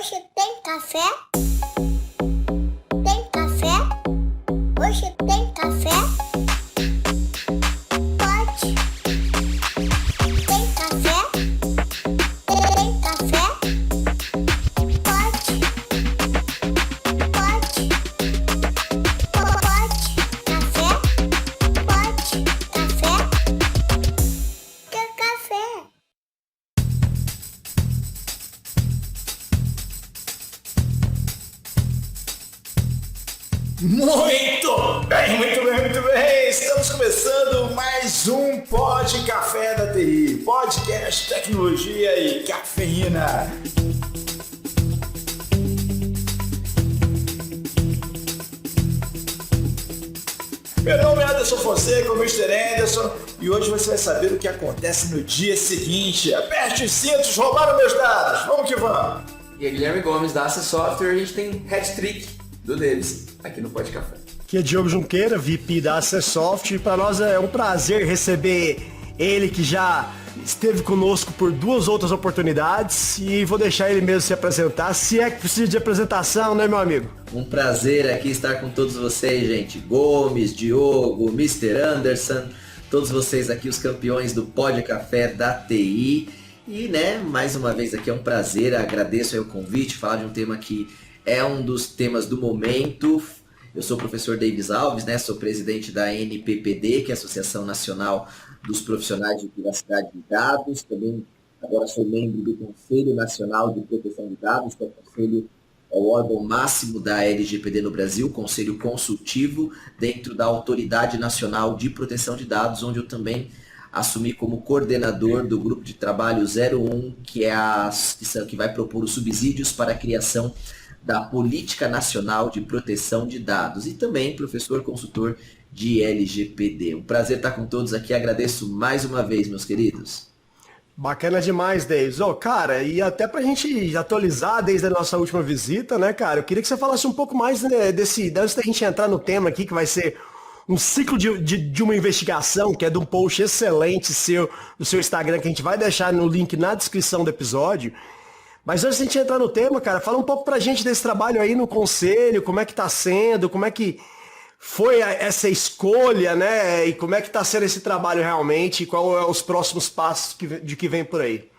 Hoje tem café? Tem café? Hoje tem café? Pode. Tem café? Tem café? Pode. Pode. Pode. Café? Pode. Café? Quer café? Muito bem, muito bem, muito bem. Estamos começando mais um Pod Café da TI, podcast, tecnologia e cafeína. Meu nome é Anderson Fonseca, o Mr. Anderson, e hoje você vai saber o que acontece no dia seguinte. Aperte os cintos, roubaram meus dados. Vamos que vamos. E é Guilherme Gomes da Access Software, a gente tem hat-trick do deles aqui no Pod Café. Aqui é Diogo Junqueira, VP da Access Software, e para nós é um prazer receber ele que já esteve conosco por duas outras oportunidades, e vou deixar ele mesmo se apresentar, se é que precisa de apresentação, né, meu amigo? Um prazer aqui estar com todos vocês, gente. Gomes, Diogo, Mr. Anderson, todos vocês aqui, os campeões do Pod Café da TI. E, né, mais uma vez aqui é um prazer, agradeço aí o convite, falar de um tema que é um dos temas do momento. Eu sou o professor Davis Alves, né, sou presidente da NPPD, que é a Associação Nacional dos Profissionais de Privacidade de Dados. Também agora sou membro do Conselho Nacional de Proteção de Dados, que é o órgão máximo da LGPD no Brasil, Conselho Consultivo, dentro da Autoridade Nacional de Proteção de Dados, onde eu também assumi como coordenador do grupo de trabalho 01, que é a instituição que vai propor os subsídios para a criação da Política Nacional de Proteção de Dados, e também professor consultor de LGPD. Um prazer estar com todos aqui, agradeço mais uma vez, meus queridos. Bacana demais, Davis. Ô, cara, e até pra gente atualizar desde a nossa última visita, né, cara, eu queria que você falasse um pouco mais, né, antes da gente entrar no tema aqui, que vai ser um ciclo de uma investigação, que é de um post excelente seu, do seu Instagram, que a gente vai deixar no link na descrição do episódio. Mas antes de a gente entrar no tema, cara, fala um pouco pra gente desse trabalho aí no conselho, como é que tá sendo, como é que foi essa escolha, né? E como é que tá sendo esse trabalho realmente, e qual é os próximos passos de que vem por aí.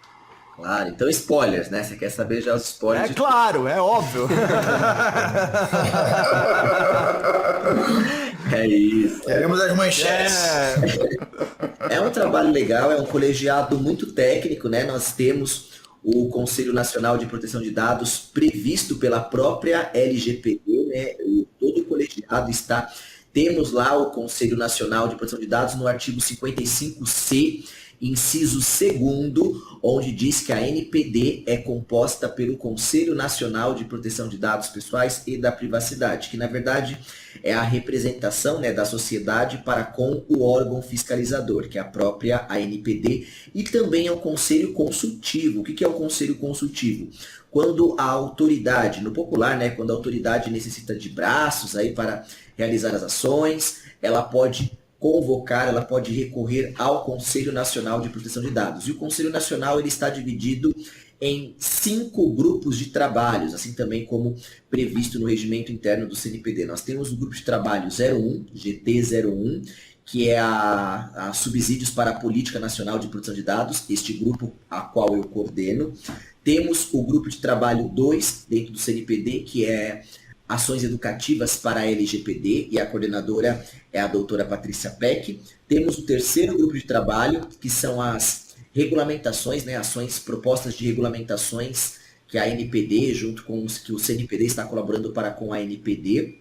Claro, então spoilers, né? Você quer saber já os spoilers? É claro, é óbvio. É isso. Queremos as manchetes. É um trabalho legal, é um colegiado muito técnico, né? Nós temos o Conselho Nacional de Proteção de Dados previsto pela própria LGPD, né? Todo o colegiado está. Temos lá o Conselho Nacional de Proteção de Dados no artigo 55C, inciso 2º, onde diz que a NPD é composta pelo Conselho Nacional de Proteção de Dados Pessoais e da Privacidade, que na verdade é a representação, né, da sociedade para com o órgão fiscalizador, que é a própria ANPD, e também é o Conselho Consultivo. O que é o Conselho Consultivo? Quando a autoridade, no popular, né, quando a autoridade necessita de braços aí para realizar as ações, ela pode convocar, ela pode recorrer ao Conselho Nacional de Proteção de Dados. E o Conselho Nacional ele está dividido em 5 grupos de trabalhos, assim também como previsto no regimento interno do CNPD. Nós temos o grupo de trabalho 01, GT01, que é a Subsídios para a Política Nacional de Proteção de Dados, este grupo a qual eu coordeno. Temos o grupo de trabalho 2, dentro do CNPD, que é Ações Educativas para a LGPD, e a coordenadora é a doutora Patrícia Peck. Temos o terceiro grupo de trabalho, que são as regulamentações, né, ações, propostas de regulamentações que a NPD, junto com os que o CNPD está colaborando para com a NPD.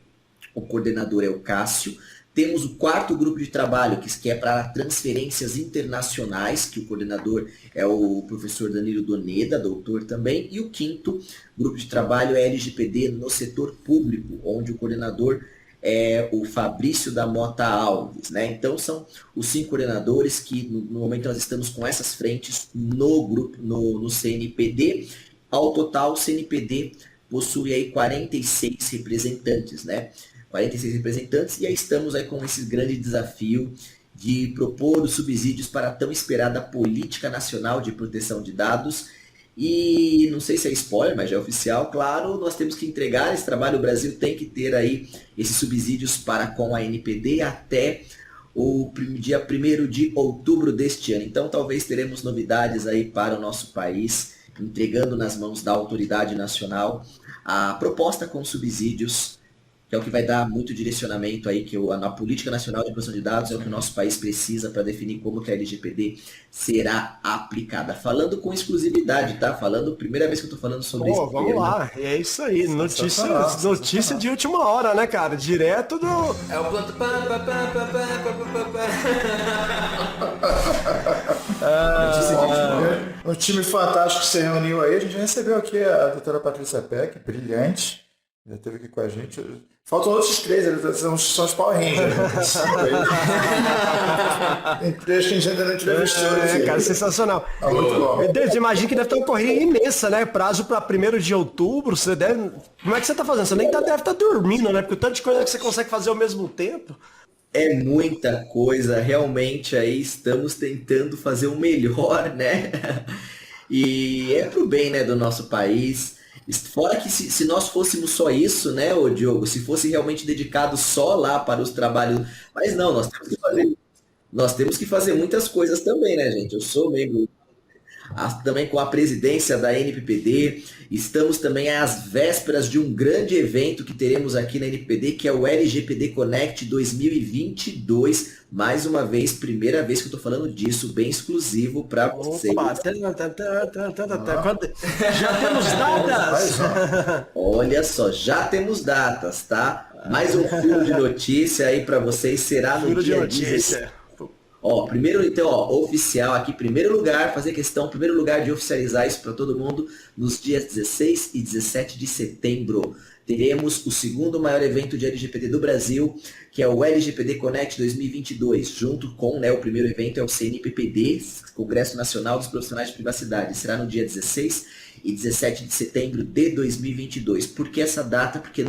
O coordenador é o Cássio. Temos o quarto grupo de trabalho, que é para transferências internacionais, que o coordenador é o professor Danilo Doneda, doutor também. E o quinto grupo de trabalho é LGPD no setor público, onde o coordenador é o Fabrício da Mota Alves, né? Então são os 5 coordenadores que no momento nós estamos com essas frentes no grupo, no CNPD. Ao total, o CNPD possui aí 46 representantes, né? 46 representantes, e aí estamos aí com esse grande desafio de propor os subsídios para a tão esperada Política Nacional de Proteção de Dados, E não sei se é spoiler, mas já é oficial, claro, nós temos que entregar esse trabalho, o Brasil tem que ter aí esses subsídios para com a NPD até o dia 1º de outubro deste ano. Então talvez teremos novidades aí para o nosso país, entregando nas mãos da autoridade nacional a proposta com subsídios, que é o que vai dar muito direcionamento aí, que na política nacional de proteção de dados é o que o nosso país precisa para definir como que a LGPD será aplicada. Falando com exclusividade, tá? Primeira vez que eu tô falando sobre isso. Vamos lá, é isso aí, notícia de última hora, né, cara? Direto do... É o planto. Um time fantástico que se reuniu aí. A gente recebeu aqui a doutora Patrícia Peck, brilhante. Já esteve aqui com a gente. Faltam outros 3, eles são os Power Rangers. Tem 3 que a gente ainda não entrevistou. Cara, sensacional. Muito bom. Eu imagino que deve ter uma corrida imensa, né? Prazo para 1º de outubro. Você deve... Como é que você tá fazendo? Você nem deve estar dormindo, né? Porque o tanto de coisa que você consegue fazer ao mesmo tempo. É muita coisa, realmente aí estamos tentando fazer o melhor, né? E é pro bem, né, do nosso país. Fora que se nós fôssemos só isso, né, ô Diogo, se fosse realmente dedicado só lá para os trabalhos, mas não, nós temos que fazer muitas coisas também, né, gente? Eu sou membro também com a presidência da NPPD, estamos também às vésperas de um grande evento que teremos aqui na NPPD, que é o LGPD Connect 2022, mais uma vez, primeira vez que eu tô falando disso, bem exclusivo para vocês. Opa, já temos datas! Olha só, já temos datas, tá? Mais um furo de notícia aí para vocês, será no Furo de dia notícia. Primeiro, então, oficial aqui, primeiro lugar, fazer questão, primeiro lugar de oficializar isso para todo mundo, nos dias 16 e 17 de setembro. Teremos o segundo maior evento de LGPD do Brasil, que é o LGPD Connect 2022, junto com, né, o primeiro evento é o CNPPD, Congresso Nacional dos Profissionais de Privacidade. Será no dia 16 e 17 de setembro de 2022. Por que essa data? Porque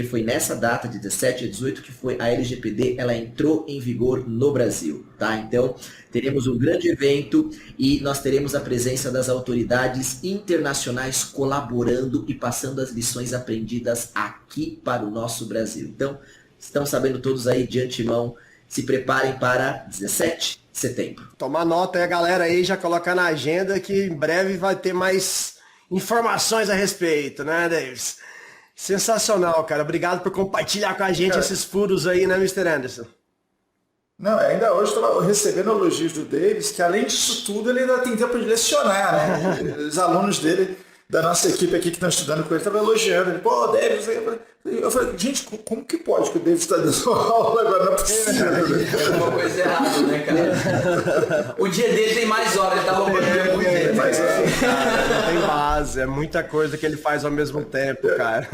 foi nessa data, de 17 a 18, que foi a LGPD, ela entrou em vigor no Brasil, tá? Então, teremos um grande evento e nós teremos a presença das autoridades internacionais colaborando e passando as lições aprendidas aqui para o nosso Brasil. Então, estão sabendo todos aí de antemão, se preparem para 17 de setembro. Tomar nota aí, a galera aí, já colocar na agenda que em breve vai ter mais informações a respeito, né, Davis? Sensacional, cara. Obrigado por compartilhar com a gente esses furos aí, né, Mr. Anderson? Não, ainda hoje estou recebendo elogios do Davis, que além disso tudo, ele ainda tem tempo de lecionar, né? Os alunos dele, da nossa equipe aqui que estão estudando com ele, estavam elogiando. Ele, pô, Davis... Eu falei, gente, como que pode que o Davis está dando aula agora? Não é possível. É uma coisa errada, né, cara? O dia dele tem mais horas, ele tá roubando tempo dele. Não tem base, é muita coisa que ele faz ao mesmo tempo, cara.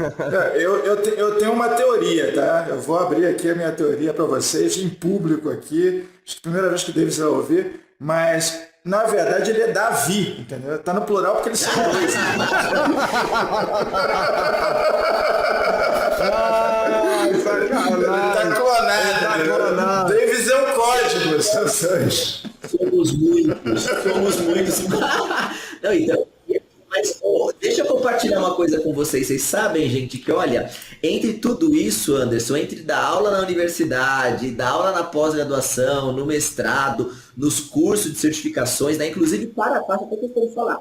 Eu tenho uma teoria, tá? Eu vou abrir aqui a minha teoria para vocês, em público aqui. Acho que é a primeira vez que o Davis vai ouvir, mas... Na verdade, ele é Davi, entendeu? Tá no plural porque eles são dois. Tá clonado. Davis é um código, Somos muitos. Não, então, mas deixa eu compartilhar uma coisa com vocês. Vocês sabem, gente, que olha, entre tudo isso, Anderson, entre dar aula na universidade, dar aula na pós-graduação, no mestrado, nos cursos de certificações, né? Inclusive,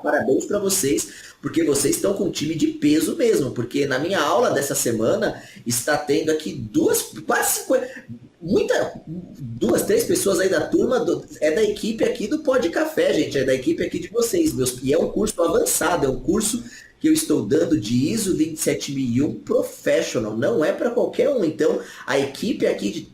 parabéns para vocês, porque vocês estão com um time de peso mesmo, porque na minha aula dessa semana está tendo aqui duas, três pessoas aí da turma, é da equipe aqui do Pod Café, gente, é da equipe aqui de vocês, e é um curso avançado, é um curso que eu estou dando de ISO 27001 Professional, não é para qualquer um. Então, a equipe aqui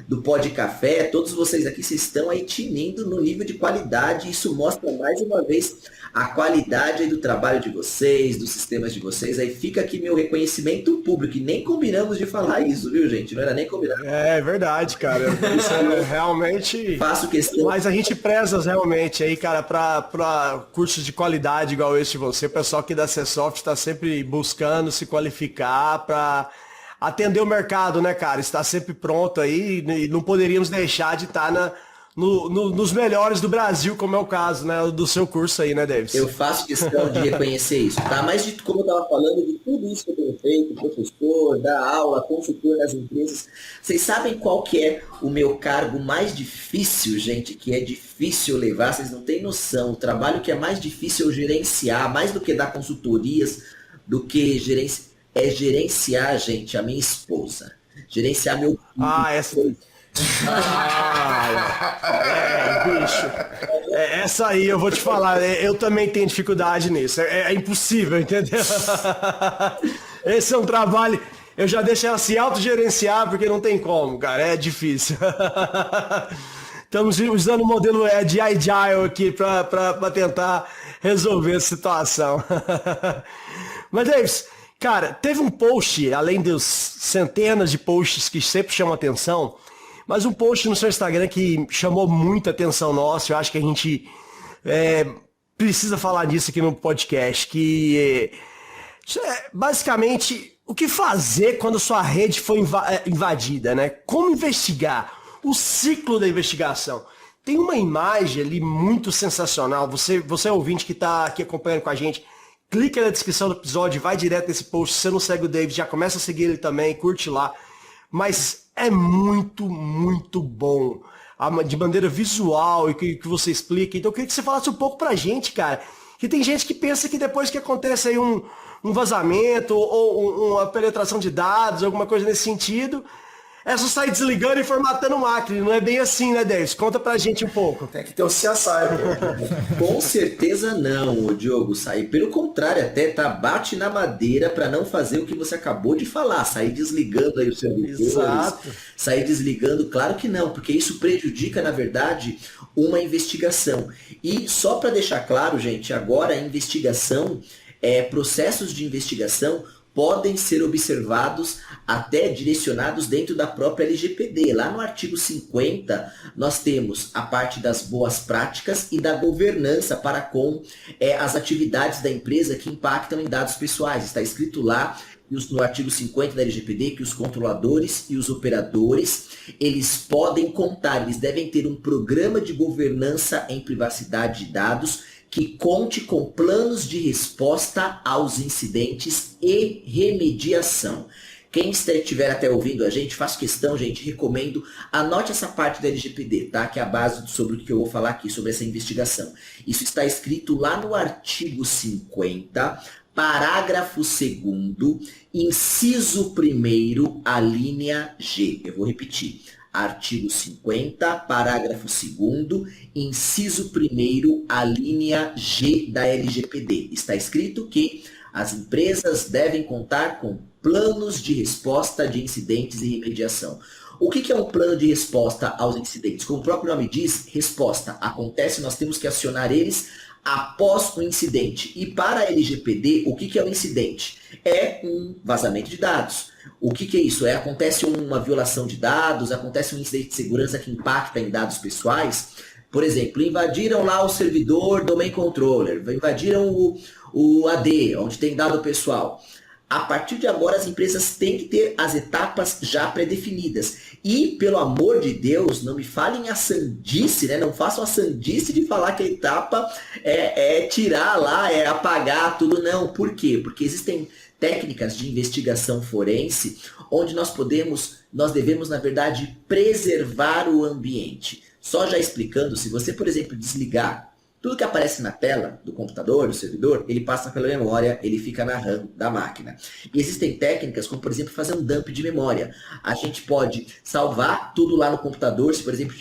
do Pod Café, todos vocês aqui, vocês estão aí tinindo no nível de qualidade, isso mostra mais uma vez a qualidade aí do trabalho de vocês, dos sistemas de vocês. Aí fica aqui meu reconhecimento público, e nem combinamos de falar isso, viu, gente? Não era nem combinado. É verdade, cara. Isso é realmente... Faço questão. Mas a gente preza realmente aí, cara, para cursos de qualidade igual esse de você. O pessoal aqui da CSoft está sempre buscando se qualificar para atender o mercado, né, cara? Está sempre pronto aí, e não poderíamos deixar de estar nos melhores do Brasil, como é o caso, né, do seu curso aí, né, Davis? Eu faço questão de reconhecer isso, tá? Mas como eu estava falando, de tudo isso que eu tenho feito, professor, dar aula, consultor nas empresas, vocês sabem qual que é o meu cargo mais difícil, gente, que é difícil levar, vocês não têm noção. O trabalho que é mais difícil eu gerenciar, mais do que dar consultorias, do que gerenciar, gente, a minha esposa. Gerenciar meu filho. Bicho. Essa aí eu vou te falar, eu também tenho dificuldade nisso. É impossível, entendeu? Esse é um trabalho. Eu já deixo ela se autogerenciar porque não tem como, cara. É difícil. Estamos usando o modelo de Agile aqui para tentar resolver a situação. Mas, Davis, cara, teve um post, além dos centenas de posts que sempre chamam atenção, mas um post no seu Instagram que chamou muita atenção nossa, eu acho que a gente precisa falar disso aqui no podcast, que basicamente o que fazer quando sua rede foi invadida, né? Como investigar, o ciclo da investigação. Tem uma imagem ali muito sensacional, você ouvinte que está aqui acompanhando com a gente, clica na descrição do episódio, vai direto nesse post, se você não segue o David, já começa a seguir ele também, curte lá, mas é muito, muito bom, de maneira visual e que você explica. Então eu queria que você falasse um pouco pra gente, cara, que tem gente que pensa que depois que acontece aí um vazamento ou uma penetração de dados, alguma coisa nesse sentido, é só sair desligando e formatando máquina. Não é bem assim, né, Davis? Conta pra gente um pouco. Tem que ter o CSI, pô. Com certeza não, Diogo, sair. Pelo contrário, até bate na madeira para não fazer o que você acabou de falar, sair desligando aí os servidores. Exato. Sair desligando, claro que não, porque isso prejudica, na verdade, uma investigação. E só para deixar claro, gente, agora a investigação, processos de investigação podem ser observados, até direcionados dentro da própria LGPD. Lá no artigo 50, nós temos a parte das boas práticas e da governança para com as atividades da empresa que impactam em dados pessoais. Está escrito lá no artigo 50 da LGPD que os controladores e os operadores, eles podem contar, eles devem ter um programa de governança em privacidade de dados que conte com planos de resposta aos incidentes e remediação. Quem estiver até ouvindo a gente, faço questão, gente, recomendo, anote essa parte da LGPD, tá? Que é a base sobre o que eu vou falar aqui, sobre essa investigação. Isso está escrito lá no artigo 50, parágrafo 2º, inciso 1º, a linha G. Eu vou repetir. Artigo 50, parágrafo 2º, inciso 1º, a linha G da LGPD. Está escrito que as empresas devem contar com planos de resposta de incidentes e remediação. O que é um plano de resposta aos incidentes? Como o próprio nome diz, resposta. Acontece, nós temos que acionar eles após o incidente. E para a LGPD, o que é um incidente? É um vazamento de dados. O que é isso? Acontece uma violação de dados, acontece um incidente de segurança que impacta em dados pessoais. Por exemplo, invadiram lá o servidor Domain Controller, invadiram o AD, onde tem dado pessoal. A partir de agora, as empresas têm que ter as etapas já pré-definidas. E, pelo amor de Deus, não me falem a sandice, né? Não façam a sandice de falar que a etapa é tirar lá, é apagar tudo. Não. Por quê? Porque existem técnicas de investigação forense onde nós devemos, na verdade, preservar o ambiente. Só já explicando, se você, por exemplo, desligar tudo que aparece na tela do computador, do servidor, ele passa pela memória, ele fica na RAM da máquina. E existem técnicas como, por exemplo, fazer um dump de memória. A gente pode salvar tudo lá no computador, se, por exemplo,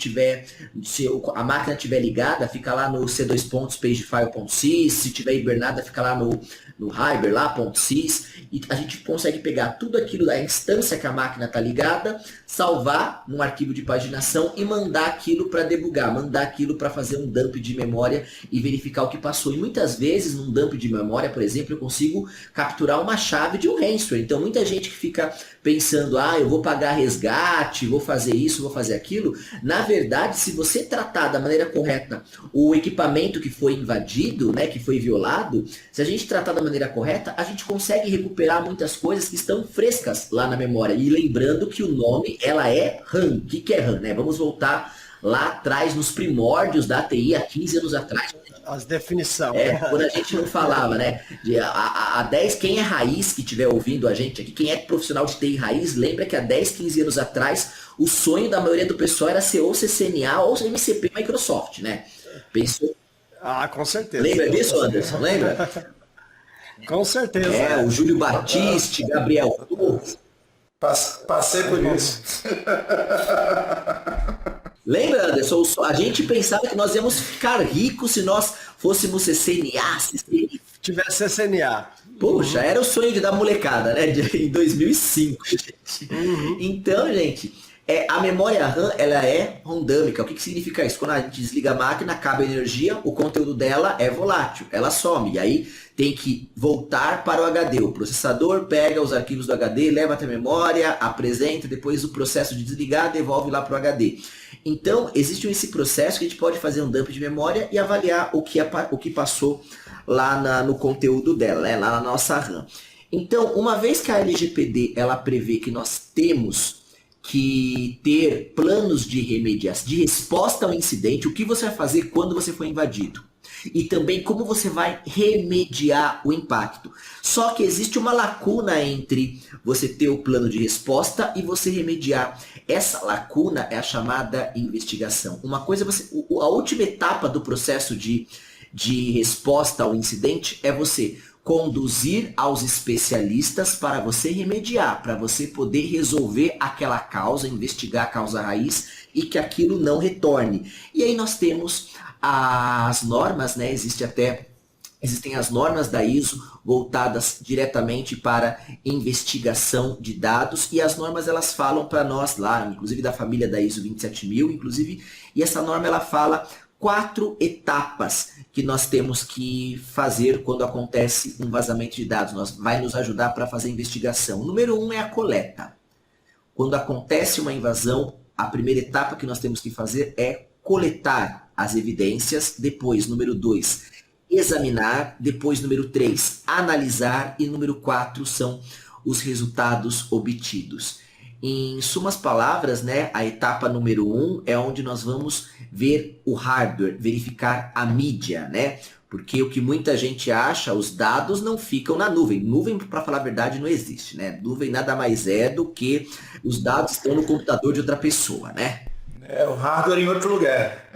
se a máquina estiver ligada, fica lá no c2.pagefile.sys, se estiver hibernada, fica lá no Hyper, lá, .sys, e a gente consegue pegar tudo aquilo da instância que a máquina está ligada, salvar num arquivo de paginação e mandar aquilo para debugar, mandar aquilo para fazer um dump de memória e verificar o que passou. E muitas vezes, num dump de memória, por exemplo, eu consigo capturar uma chave de um ransomware. Então, muita gente que fica pensando, eu vou pagar resgate, vou fazer isso, vou fazer aquilo. Na verdade, se você tratar da maneira correta o equipamento que foi invadido, né, que foi violado, se a gente tratar da maneira correta, a gente consegue recuperar muitas coisas que estão frescas lá na memória. E lembrando que o nome, ela é RAM. O que é RAM, né? Vamos voltar lá atrás, nos primórdios da TI, há 15 anos atrás. As definições. Quando a gente não falava, né? Há 10, quem é raiz que estiver ouvindo a gente aqui, quem é profissional de TI raiz, lembra que há 10, 15 anos atrás, o sonho da maioria do pessoal era ser ou CCNA ou MCP Microsoft, né? Pensou. Ah, com certeza. Lembra disso, Anderson? Lembra? Com certeza. O Júlio Batiste, Gabriel Torres. Passei por isso. Lembra, Anderson? A gente pensava que nós íamos ficar ricos se nós fôssemos CCNA, Tivesse CCNA. Poxa, era o sonho da molecada, né? Em 2005, gente. Então, gente, a memória RAM, ela é randômica. O que significa isso? Quando a gente desliga a máquina, acaba a energia, o conteúdo dela é volátil, ela some. E aí tem que voltar para o HD. O processador pega os arquivos do HD, leva até a memória, apresenta, depois o processo de desligar devolve lá para o HD. Então, existe esse processo que a gente pode fazer um dump de memória e avaliar o que passou lá no conteúdo dela, né? Lá na nossa RAM. Então, uma vez que a LGPD ela prevê que nós temos que ter planos de remediação, de resposta ao incidente, o que você vai fazer quando você for invadido. E também como você vai remediar o impacto. Só que existe uma lacuna entre você ter o plano de resposta e você remediar. Essa lacuna é a chamada investigação. Uma coisa, a última etapa do processo de resposta ao incidente é você conduzir aos especialistas para você remediar, para você poder resolver aquela causa, investigar a causa raiz e que aquilo não retorne. E aí nós temos as normas, né? Existem as normas da ISO voltadas diretamente para investigação de dados e as normas elas falam para nós lá, inclusive da família da ISO 27000, inclusive, e essa norma ela fala 4 etapas que nós temos que fazer quando acontece um vazamento de dados. Vai nos ajudar para fazer a investigação. O número 1 é a coleta. Quando acontece uma invasão, a primeira etapa que nós temos que fazer é coletar as evidências. Depois, número 2, examinar. Depois, número 3, analisar. E número 4 são os resultados obtidos. Em sumas palavras, né, a etapa número 1 é onde nós vamos ver o hardware, verificar a mídia, né? Porque o que muita gente acha, os dados não ficam na nuvem. Nuvem, para falar a verdade, não existe, né? Nuvem nada mais é do que os dados estão no computador de outra pessoa, né? O hardware em outro lugar.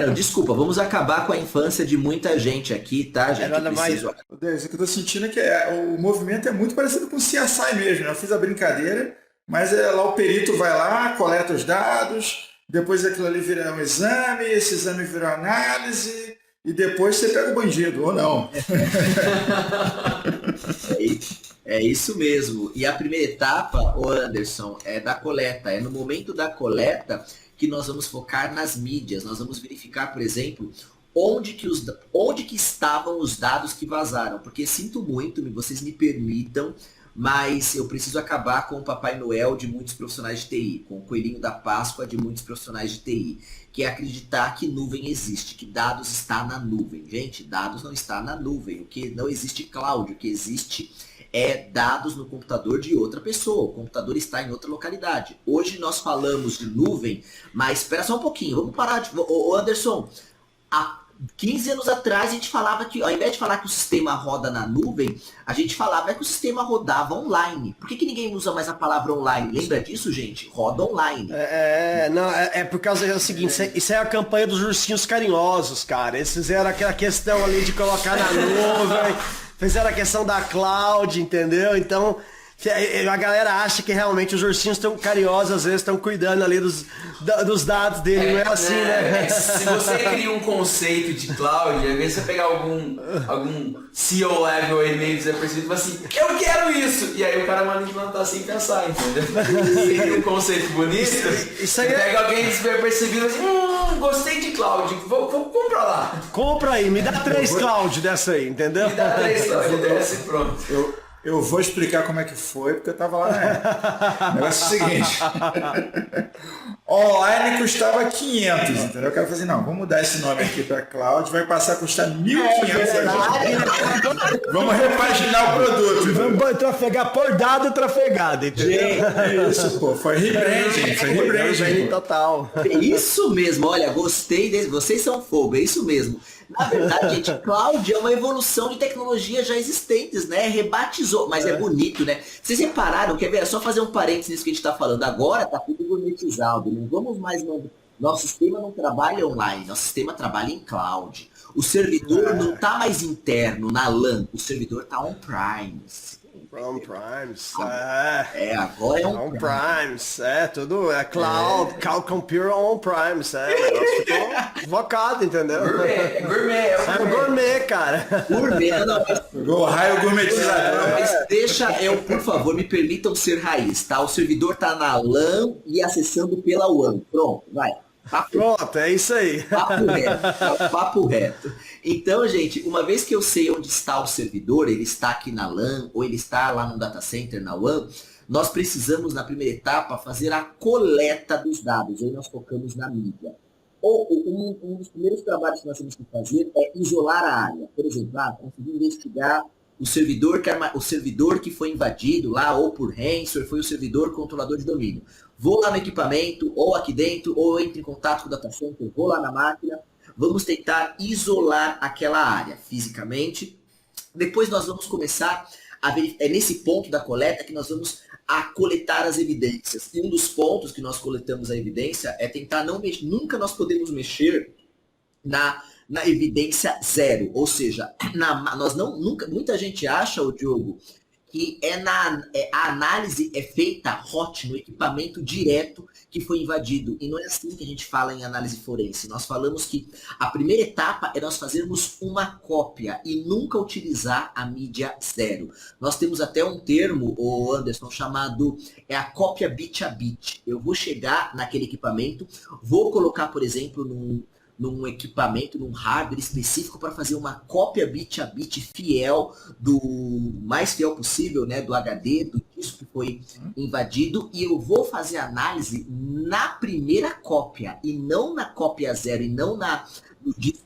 Não, desculpa, vamos acabar com a infância de muita gente aqui, tá, gente? Nada mais. O que eu tô sentindo é que o movimento é muito parecido com o CSI mesmo, né? Eu fiz a brincadeira, mas lá o perito vai lá, coleta os dados, depois aquilo ali vira um exame, esse exame vira análise, e depois você pega o bandido, ou não. É isso mesmo. E a primeira etapa, Anderson, é da coleta. É no momento da coleta que nós vamos focar nas mídias. Nós vamos verificar, por exemplo, onde que estavam os dados que vazaram. Porque sinto muito, vocês me permitam, mas eu preciso acabar com o Papai Noel de muitos profissionais de TI, com o Coelhinho da Páscoa de muitos profissionais de TI, que é acreditar que nuvem existe, que dados está na nuvem. Gente, dados não está na nuvem. O que não existe cloud, o que existe é dados no computador de outra pessoa. O computador está em outra localidade. Hoje nós falamos de nuvem, mas espera só um pouquinho. Vamos parar de... Anderson, há 15 anos atrás a gente falava que, ao invés de falar que o sistema roda na nuvem, a gente falava que o sistema rodava online. Por que ninguém usa mais a palavra online? Lembra disso, gente? Roda online. Por causa do seguinte, isso é a campanha dos ursinhos carinhosos, cara. Eles fizeram aquela questão ali de colocar na nuvem, fizeram a questão da cloud, entendeu? Então, a galera acha que realmente os ursinhos estão carinhosos, às vezes estão cuidando ali dos dados dele, não é assim, né? Se você cria um conceito de cloud, às vezes você pegar algum CEO level aí meio desapercebido e fala assim, eu quero isso! E aí o cara manda implantar sem pensar, entendeu? Você cria um conceito bonito, isso aí pega alguém despercebido e assim, gostei de cloud, vou comprar lá. Compra aí, me dá 3 cloud dessa aí, entendeu? Me dá 3 cloud dessa e pronto. Eu vou explicar como é que foi, porque eu estava lá na época. O negócio é o seguinte. Online custava 500, entendeu? O cara falou assim, não, vamos mudar esse nome aqui para cloud, vai passar a custar 1.500 agora. Vamos repaginar o produto. Vamos trafegar por dado trafegado, entendeu? É isso, pô. Foi rebranding. Foi rebranding. Total. Isso mesmo, olha, gostei desse. Vocês são fogo, é isso mesmo. Na verdade, gente, cloud é uma evolução de tecnologias já existentes, né? Rebatizou, mas é bonito, né? Vocês repararam, quer ver? É só fazer um parênteses nisso que a gente tá falando. Agora tá tudo bonitizado, não vamos mais... Nosso sistema não trabalha online, nosso sistema trabalha em cloud. O servidor não tá mais interno, na LAN, o servidor tá on-premise. On-Primes. Agora é On-Primes. Tudo é cloud, cloud computer on-Primes. O negócio ficou invocado, entendeu? Gourmet. Gourmet, cara. Gourmet, não, Pegou o raio gourmetizador. mas deixa eu, por favor, me permitam ser raiz, tá? O servidor tá na LAN e acessando pela WAN. Pronto, vai. Pronto, é isso aí. Papo reto. Então, gente, uma vez que eu sei onde está o servidor, ele está aqui na LAN ou ele está lá no data center na WAN, nós precisamos, na primeira etapa, fazer a coleta dos dados. Aí nós focamos na mídia. Um dos primeiros trabalhos que nós temos que fazer é isolar a área. Por exemplo, conseguir investigar o servidor que foi invadido lá, ou por ransomware, foi o servidor controlador de domínio. Vou lá no equipamento, ou aqui dentro, ou entro em contato com o data center, vou lá na máquina, vamos tentar isolar aquela área fisicamente. Depois nós vamos começar a ver, é nesse ponto da coleta que nós vamos a coletar as evidências. E um dos pontos que nós coletamos a evidência é tentar não mexer, nunca nós podemos mexer na evidência zero, ou seja, nós não, nunca, muita gente acha, o Diogo, que a análise é feita hot no equipamento direto que foi invadido. E não é assim que a gente fala em análise forense. Nós falamos que a primeira etapa é nós fazermos uma cópia e nunca utilizar a mídia zero. Nós temos até um termo, o Anderson, chamado a cópia bit a bit. Eu vou chegar naquele equipamento, vou colocar, por exemplo, num equipamento, num hardware específico para fazer uma cópia bit a bit fiel, do mais fiel possível, né, do HD, do disco que foi invadido, e eu vou fazer análise na primeira cópia, e não na cópia zero, e não no disco.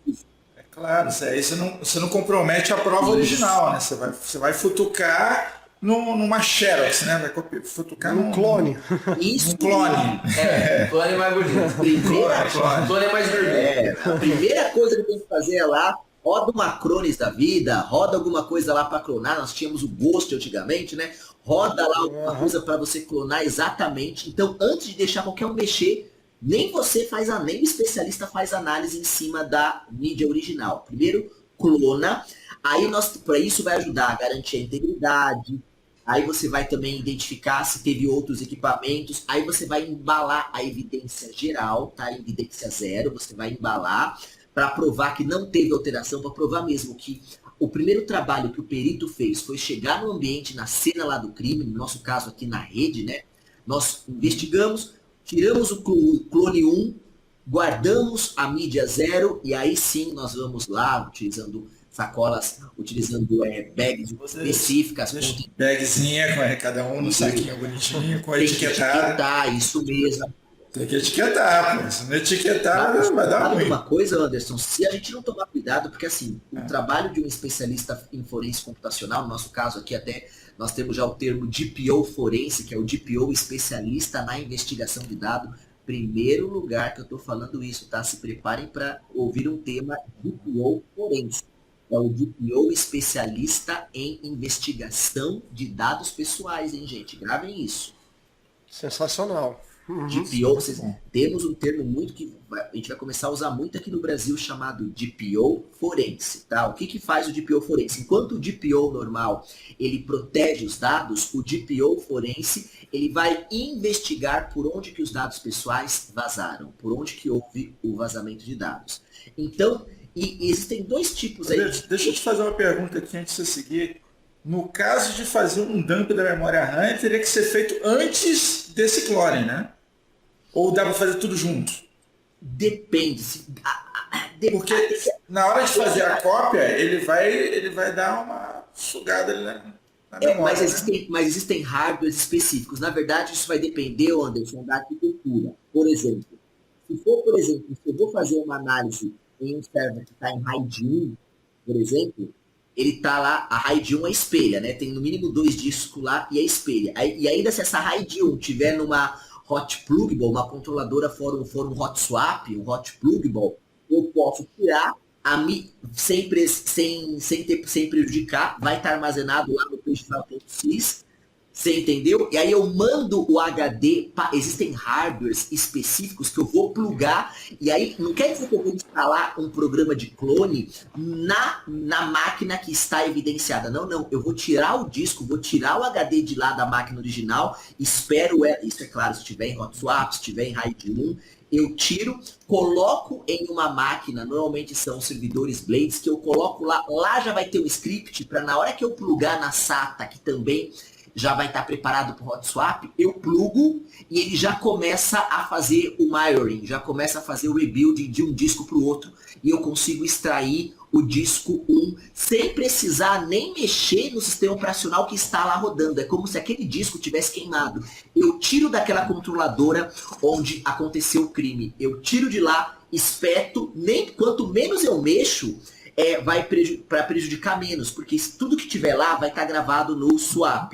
É claro, isso aí você não compromete a prova original, né? Você vai futucar numa Xerox, né? Vai futucar num clone. Isso. Um clone. Clone é mais bonito. Clone é mais bonito. A primeira coisa que tem que fazer é lá, roda uma Acronis da vida, roda alguma coisa lá para clonar. Nós tínhamos o Ghost antigamente, né? Roda lá alguma coisa para você clonar exatamente. Então, antes de deixar qualquer um mexer, nem você faz nem o especialista faz análise em cima da mídia original. Primeiro, clona. Aí para isso vai ajudar a garantir a integridade. Aí você vai também identificar se teve outros equipamentos. Aí você vai embalar a evidência geral, tá? Evidência zero, você vai embalar para provar que não teve alteração, para provar mesmo que o primeiro trabalho que o perito fez foi chegar no ambiente, na cena lá do crime, no nosso caso aqui na rede, né? Nós investigamos, tiramos o clone 1, guardamos a mídia 0 e aí sim nós vamos lá utilizando sacolas, utilizando bags específicas. Bagzinha, com cada um no saquinho bonitinho, com etiquetar. Isso mesmo. Tem que etiquetar, pô. Se não etiquetar, vai dar ruim. Uma coisa, Anderson, se a gente não tomar cuidado, porque assim, o trabalho de um especialista em forense computacional, no nosso caso aqui até, nós temos já o termo DPO forense, que é o DPO especialista na investigação de dados. Primeiro lugar que eu estou falando isso, tá? Se preparem para ouvir um tema DPO forense. É o DPO especialista em investigação de dados pessoais, hein, gente? Gravem isso. Sensacional. DPO, temos um termo muito que a gente vai começar a usar muito aqui no Brasil chamado DPO forense, tá? O que faz o DPO forense? Enquanto o DPO normal, ele protege os dados, o DPO forense, ele vai investigar por onde que os dados pessoais vazaram, por onde que houve o vazamento de dados. Então, e existem dois tipos aí. Deixa eu te fazer uma pergunta aqui antes de você seguir. No caso de fazer um dump da memória RAM, teria que ser feito antes desse clone, né? Ou dá para fazer tudo junto? Depende. Porque na hora de fazer a cópia, ele vai dar uma sugada ali, né? Na memória, Mas existem hardwares específicos. Na verdade, isso vai depender, Anderson, da arquitetura. Por exemplo, se eu vou fazer uma análise em um server que está em RAID 1, por exemplo, ele está lá, a RAID 1 é espelha, né? Tem no mínimo 2 discos lá e é espelha. E ainda se essa RAID 1 tiver numa hot pluggable, uma controladora for um hot swap, um hot pluggable, eu posso tirar sem prejudicar, vai estar armazenado lá no pagefile.sys, você entendeu? E aí eu mando o HD, existem hardwares específicos que eu vou plugar, e aí não quer dizer que eu vou instalar um programa de clone na máquina que está evidenciada. Não, eu vou tirar o disco, vou tirar o HD de lá da máquina original, espero, isso é claro, se tiver em hot swap, se tiver em RAID 1, eu tiro, coloco em uma máquina, normalmente são servidores Blades, que eu coloco lá já vai ter um script para na hora que eu plugar na SATA, que também já vai estar preparado para o hot swap, eu plugo e ele já começa a fazer o mirroring, já começa a fazer o rebuilding de um disco para o outro e eu consigo extrair o disco 1 sem precisar nem mexer no sistema operacional que está lá rodando. É como se aquele disco tivesse queimado. Eu tiro daquela controladora onde aconteceu o crime. Eu tiro de lá, espeto, quanto menos eu mexo, vai para prejudicar menos, porque tudo que tiver lá vai estar gravado no swap,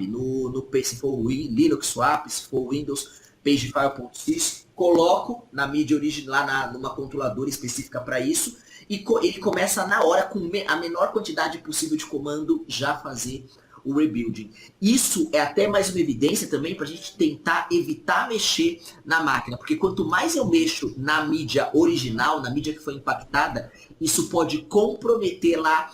se for Linux swap, se for Windows pagefile.sys, coloco na mídia original, numa controladora específica para isso, e ele começa na hora, com a menor quantidade possível de comando, já fazer o rebuilding. Isso é até mais uma evidência também para a gente tentar evitar mexer na máquina, porque quanto mais eu mexo na mídia original, na mídia que foi impactada, isso pode comprometer lá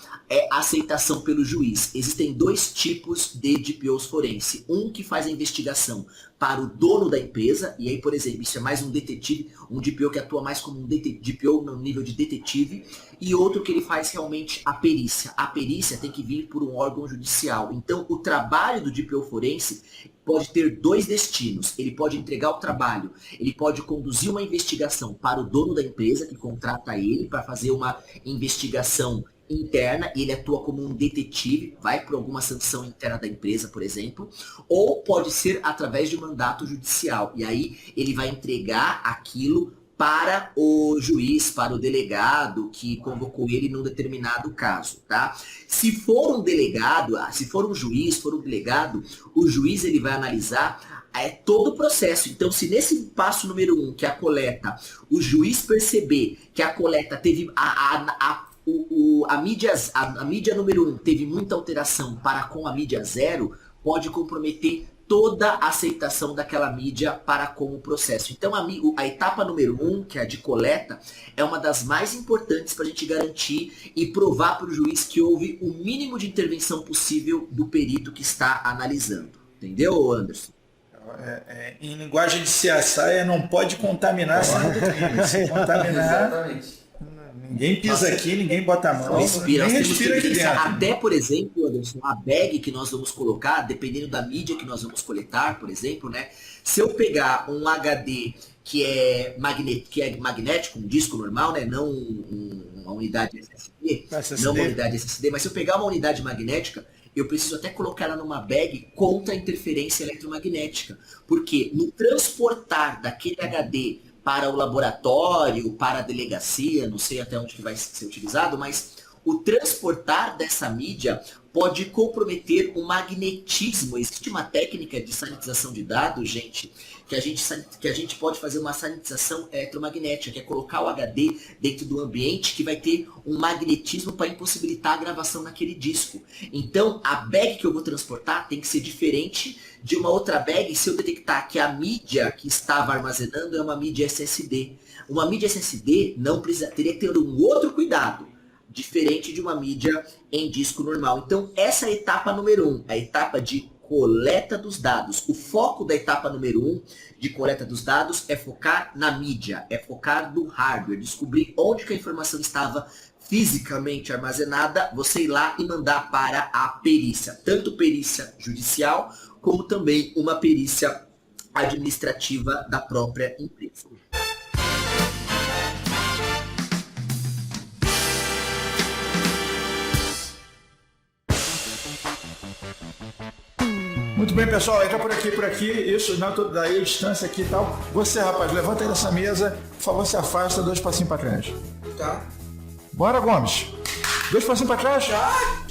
a aceitação pelo juiz. Existem 2 tipos de DPOs forense. Um que faz a investigação para o dono da empresa, e aí, por exemplo, isso é mais um detetive, um DPO que atua mais como um DPO no nível de detetive, e outro que ele faz realmente a perícia. A perícia tem que vir por um órgão judicial. Então, o trabalho do DPO forense pode ter 2 destinos. Ele pode entregar o trabalho, ele pode conduzir uma investigação para o dono da empresa, que contrata ele para fazer uma investigação interna, e ele atua como um detetive, vai por alguma sanção interna da empresa, por exemplo, ou pode ser através de mandato judicial, e aí ele vai entregar aquilo para o juiz, para o delegado que convocou ele num determinado caso, tá? Se for um delegado, se for um juiz, for um delegado, o juiz ele vai analisar todo o processo. Então, se nesse passo número 1, que é a coleta, o juiz perceber que a coleta teve a mídia número 1 teve muita alteração para com a mídia 0, pode comprometer toda a aceitação daquela mídia para com o processo. Então a etapa número 1, que é a de coleta, é uma das mais importantes para a gente garantir e provar para o juiz que houve o mínimo de intervenção possível do perito que está analisando. Entendeu, Anderson? Em linguagem de CSI, não pode contaminar sem doutrina. Se contaminar, Exatamente. ninguém pisa aqui, ninguém bota a mão, Respira, nem nós temos que respira aqui evidenciar. dentro. Até, por exemplo, Anderson, a bag que nós vamos colocar, dependendo da mídia que nós vamos coletar, por exemplo, né? Se eu pegar um HD que é magnético, um disco normal, né? Não uma unidade SSD, não uma unidade SSD, mas se eu pegar uma unidade magnética, eu preciso até colocar ela numa bag contra a interferência eletromagnética. Porque no transportar daquele HD para o laboratório, para a delegacia, não sei até onde que vai ser utilizado, mas o transportar dessa mídia pode comprometer o magnetismo. Existe uma técnica de sanitização de dados, gente, que a gente pode fazer uma sanitização eletromagnética, que é colocar o HD dentro do ambiente que vai ter um magnetismo para impossibilitar a gravação naquele disco. Então, a bag que eu vou transportar tem que ser diferente de uma outra bag se eu detectar que a mídia que estava armazenando é uma mídia SSD. Uma mídia SSD teria que ter um outro cuidado, diferente de uma mídia em disco normal. Então, essa é a etapa número 1, a etapa de coleta dos dados. O foco da etapa número 1 de coleta dos dados é focar na mídia, é focar no hardware, descobrir onde que a informação estava fisicamente armazenada, você ir lá e mandar para a perícia, tanto perícia judicial, como também uma perícia administrativa da própria empresa. Muito bem, pessoal, entra por aqui, isso, não, tudo daí, a distância aqui e tal. Você, rapaz, levanta aí dessa mesa, por favor, se afasta, 2 passinhos pra trás. Tá. Bora, Gomes. 2 passinhos pra trás.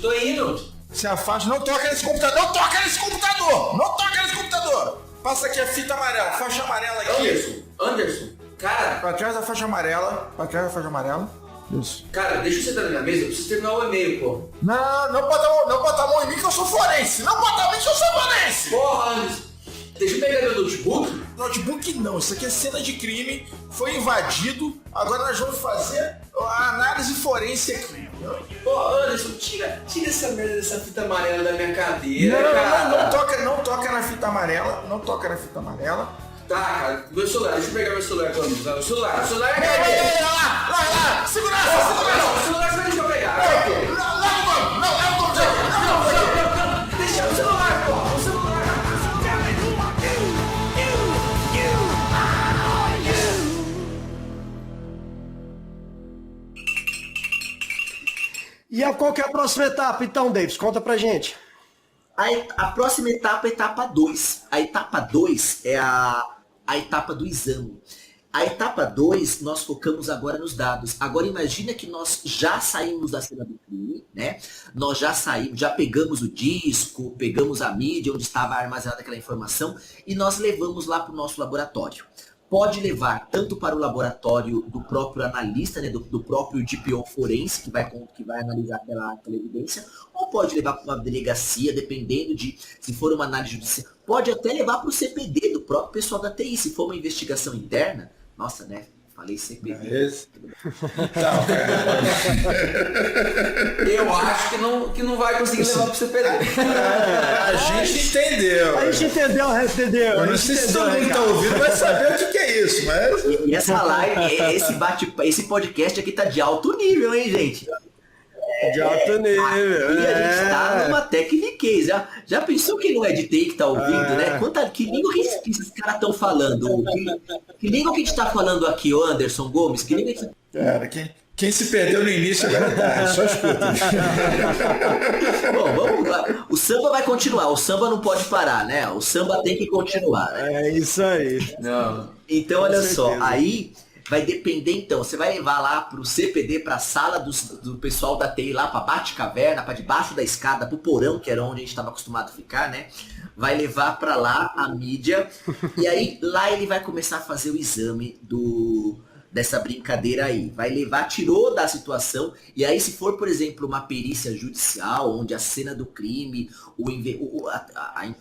Tô indo. Se afasta, não toca nesse computador, não toca nesse computador, não toca nesse computador. Passa aqui a fita amarela, faixa amarela aqui. Anderson, cara, Pra trás da faixa amarela, Isso. cara, deixa eu sentar na minha mesa, eu preciso terminar o e-mail, pô. Não bota a mão em mim que eu sou forense, não bota a mão em mim que eu sou forense. Porra, Anderson, deixa eu pegar meu notebook. Notebook não, isso aqui é cena de crime, foi invadido, agora nós vamos fazer a análise forense aqui. Pô, Anderson, tira essa merda dessa fita amarela da minha cadeira, cara. Não toca na fita amarela, não toca na fita amarela. Tá, cara, meu celular, deixa eu pegar meu celular quando usar. O celular é a Ei, cadeira. lá, segurança! Não, o celular você vai deixar eu pegar. Não, deixa o celular, pô, o celular. E qual que é a próxima etapa, então, Davis? Conta pra gente. A próxima etapa é a etapa 2. A etapa 2 é a etapa do exame. A etapa 2, nós focamos agora nos dados. Agora imagina que nós já saímos da cena do crime, né? Nós já saímos, já pegamos o disco, pegamos a mídia onde estava armazenada aquela informação e nós levamos lá para o nosso laboratório. Pode levar tanto para o laboratório do próprio analista, né, do próprio DPO forense, que vai analisar aquela evidência, ou pode levar para uma delegacia, dependendo de se for uma análise judicial. Pode até levar para o CPD, do próprio pessoal da TI, se for uma investigação interna. Nossa, né? Falei CPD. Eu acho que não vai conseguir levar pro CPD. A gente entendeu. A gente entendeu. Eu não sei se todo mundo tá ouvindo vai saber o que é isso, mas... E essa live, esse podcast aqui tá de alto nível, hein, gente? De alto nível. E a gente tá numa tecniquez. Já pensou que não é de TI que tá ouvindo, né? Que língua que esses caras estão falando? Que língua que a gente tá falando aqui, ô Anderson Gomes? Que língua que... Cara, quem se perdeu no início agora tá, só escuta. Bom, vamos lá. O samba vai continuar, o samba não pode parar, né? O samba tem que continuar, né? É isso aí. Não. Então, olha só, certeza. aí vai depender, então, você vai levar lá pro CPD, pra sala do pessoal da TI lá, pra Bate-Caverna, pra debaixo da escada, pro porão, que era onde a gente estava acostumado a ficar, né? Vai levar pra lá a mídia, e aí lá ele vai começar a fazer o exame dessa brincadeira aí. Vai levar, tirou da situação, e aí se for, por exemplo, uma perícia judicial, onde a cena do crime,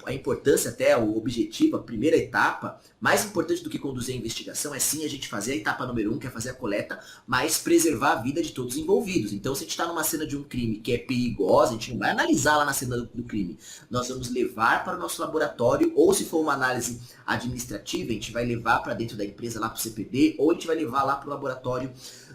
a importância até, o objetivo, a primeira etapa, mais importante do que conduzir a investigação é sim a gente fazer a etapa número 1, que é fazer a coleta, mas preservar a vida de todos os envolvidos. Então se a gente está numa cena de um crime que é perigosa, a gente não vai analisar lá na cena do crime. Nós vamos levar para o nosso laboratório, ou se for uma análise administrativa, a gente vai levar para dentro da empresa, lá para o CPD, ou a gente vai levar lá para o laboratório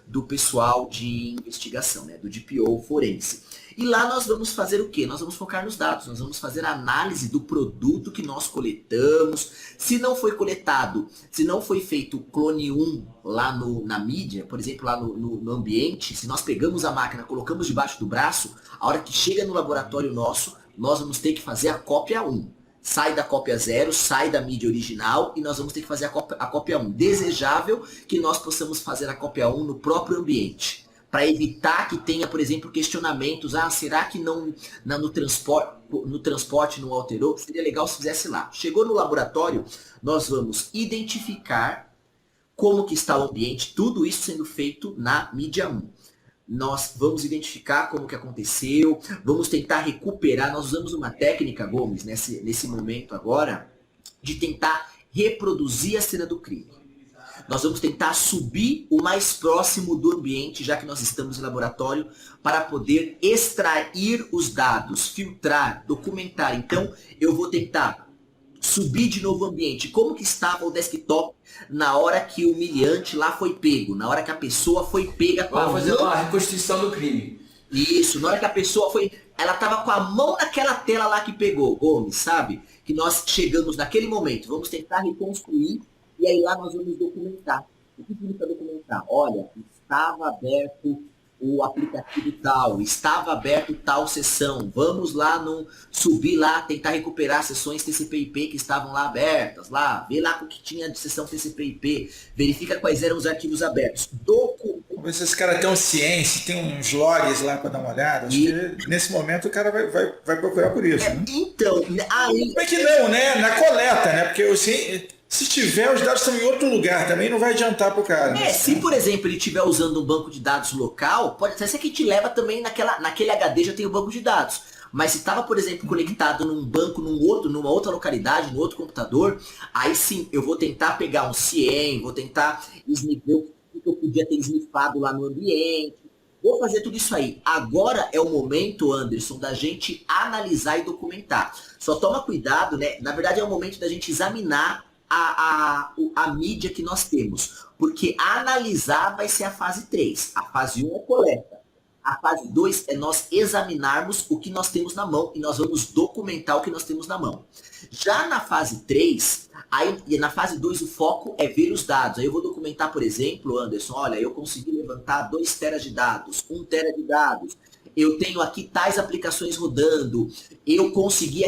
do pessoal de investigação, né, do DPO forense. E lá nós vamos fazer o quê? Nós vamos focar nos dados, nós vamos fazer a análise do produto que nós coletamos. Se não foi coletado, se não foi feito clone 1 lá na mídia, por exemplo, lá no ambiente, se nós pegamos a máquina, colocamos debaixo do braço, a hora que chega no laboratório nosso, nós vamos ter que fazer a cópia 1. Sai da cópia 0, sai da mídia original e nós vamos ter que fazer a cópia 1. Desejável que nós possamos fazer a cópia 1 no próprio ambiente, para evitar que tenha, por exemplo, questionamentos. Será que no transporte não alterou? Seria legal se fizesse lá. Chegou no laboratório, nós vamos identificar como que está o ambiente, tudo isso sendo feito na mídia 1. Nós vamos identificar como que aconteceu, vamos tentar recuperar. Nós usamos uma técnica, Gomes, nesse momento agora, de tentar reproduzir a cena do crime. Nós vamos tentar subir o mais próximo do ambiente, já que nós estamos em laboratório, para poder extrair os dados, filtrar, documentar. Então, eu vou tentar subir de novo o ambiente. Como que estava o desktop na hora que o humilhante lá foi pego, na hora que a pessoa foi pega com a mão. Vamos fazer uma reconstituição do crime. Isso, na hora que a pessoa foi... Ela tava com a mão naquela tela lá que pegou, Gomes, sabe? Que nós chegamos naquele momento. Vamos tentar reconstruir e aí lá nós vamos documentar. O que significa documentar? Olha, estava aberto o aplicativo tal, estava aberto tal sessão, vamos lá subir lá, tentar recuperar sessões TCP/IP que estavam lá abertas, lá, vê lá o que tinha de sessão TCP/IP, verifica quais eram os arquivos abertos. Vamos ver se esse cara tem um ciência, tem uns logs lá para dar uma olhada. Acho que nesse momento o cara vai procurar por isso, né? Então, aí... Como é que não, né? Na coleta, né? Porque se tiver, os dados estão em outro lugar também, não vai adiantar pro cara. Né? Se por exemplo ele estiver usando um banco de dados local, pode até ser que te leva também naquele HD já tem o banco de dados. Mas se estava, por exemplo, conectado num banco, numa outra localidade, no outro computador, aí sim eu vou tentar pegar um CIEM, vou tentar ver o que eu podia ter snifado lá no ambiente. Vou fazer tudo isso aí. Agora é o momento, Anderson, da gente analisar e documentar. Só toma cuidado, né? Na verdade é o momento da gente examinar a mídia que nós temos. Porque analisar vai ser a fase 3. A fase 1 é coleta. A fase 2 é nós examinarmos o que nós temos na mão e nós vamos documentar o que nós temos na mão. Já na fase 3, na fase 2 o foco é ver os dados. Aí eu vou documentar, por exemplo, Anderson, olha, eu consegui levantar 2 teras de dados, 1 tera de dados. Eu tenho aqui tais aplicações rodando, eu consegui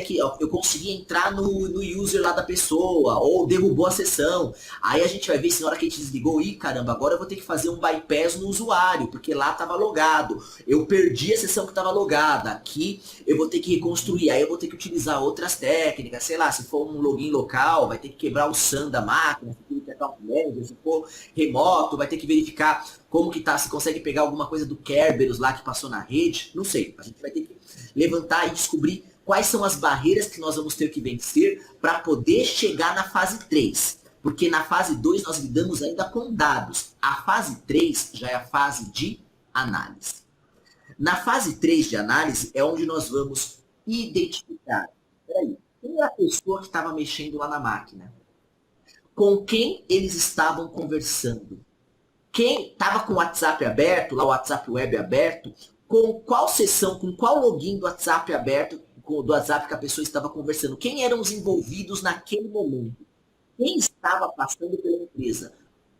entrar no user lá da pessoa, ou derrubou a sessão. Aí a gente vai ver se na hora que a gente desligou, caramba, agora eu vou ter que fazer um bypass no usuário, porque lá estava logado. Eu perdi a sessão que estava logada, aqui eu vou ter que reconstruir, aí eu vou ter que utilizar outras técnicas, sei lá, se for um login local, vai ter que quebrar o SAN da máquina, se for remoto, vai ter que verificar como que tá, se consegue pegar alguma coisa do Kerberos lá que passou na rede, não sei. A gente vai ter que levantar e descobrir quais são as barreiras que nós vamos ter que vencer para poder chegar na fase 3. Porque na fase 2 nós lidamos ainda com dados. A fase 3 já é a fase de análise. Na fase 3 de análise é onde nós vamos identificar. Peraí, quem é a pessoa que estava mexendo lá na máquina? Com quem eles estavam conversando? Quem estava com o WhatsApp aberto, lá o WhatsApp Web aberto, com qual sessão, com qual login do WhatsApp aberto, do WhatsApp que a pessoa estava conversando? Quem eram os envolvidos naquele momento? Quem estava passando pela empresa?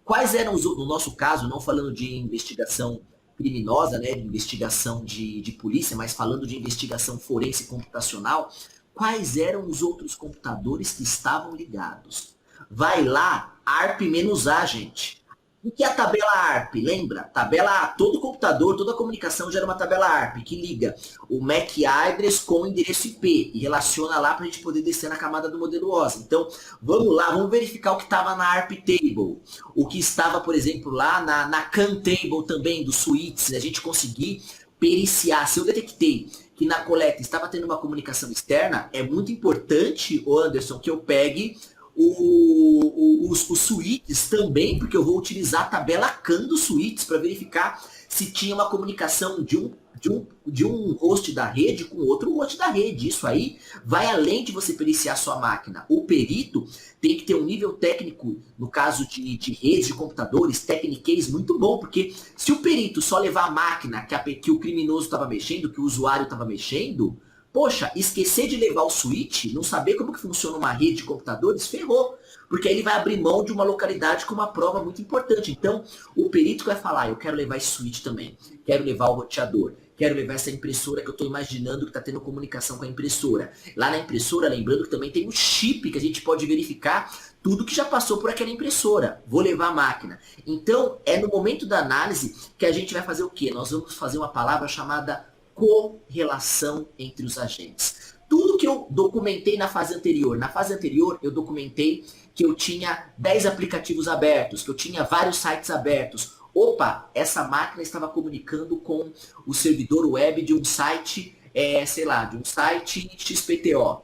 Quais eram no nosso caso, não falando de investigação criminosa, né, de investigação de polícia, mas falando de investigação forense computacional, quais eram os outros computadores que estavam ligados? Vai lá, ARP-A, gente. O que é a tabela ARP? Lembra? Tabela A, todo computador, toda comunicação gera uma tabela ARP que liga o MAC address com o endereço IP e relaciona lá para a gente poder descer na camada do modelo OSI. Então, vamos lá, vamos verificar o que estava na ARP Table, o que estava, por exemplo, lá na CAN Table também, dos switches, a gente conseguir periciar. Se eu detectei que na coleta estava tendo uma comunicação externa, é muito importante, Anderson, que eu pegue os switches também, porque eu vou utilizar a tabela CAN dos switches para verificar se tinha uma comunicação de um host da rede com outro host da rede. Isso aí vai além de você periciar sua máquina. O perito tem que ter um nível técnico, no caso de redes de computadores, Techniquez muito bom, porque se o perito só levar a máquina que o criminoso estava mexendo, que o usuário estava mexendo, poxa, esquecer de levar o switch, não saber como que funciona uma rede de computadores, ferrou. Porque aí ele vai abrir mão de uma localidade com uma prova muito importante. Então, o perito vai falar, eu quero levar esse switch também, quero levar o roteador, quero levar essa impressora que eu estou imaginando que está tendo comunicação com a impressora. Lá na impressora, lembrando que também tem um chip que a gente pode verificar tudo que já passou por aquela impressora. Vou levar a máquina. Então, é no momento da análise que a gente vai fazer o quê? Nós vamos fazer uma palavra chamada correlação entre os agentes. Tudo que eu documentei na fase anterior. Na fase anterior, eu documentei que eu tinha 10 aplicativos abertos, que eu tinha vários sites abertos. Opa, essa máquina estava comunicando com o servidor web de um site, de um site XPTO.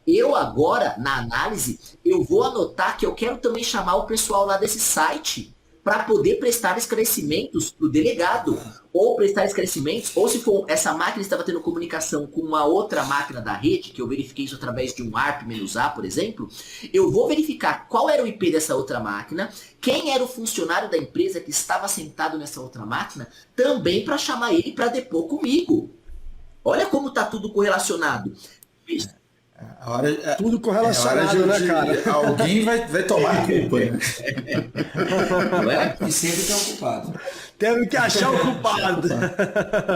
Eu agora, na análise, eu vou anotar que eu quero também chamar o pessoal lá desse site para poder prestar esclarecimentos para o delegado, ou prestar esclarecimentos, ou se for essa máquina estava tendo comunicação com uma outra máquina da rede, que eu verifiquei isso através de um ARP-A, por exemplo, eu vou verificar qual era o IP dessa outra máquina, quem era o funcionário da empresa que estava sentado nessa outra máquina, também para chamar ele para depor comigo. Olha como está tudo correlacionado. Tudo É correlacionado, né, cara? Alguém vai tomar a culpa, né? Não é? E sempre tem um culpado. Temos que achar o culpado.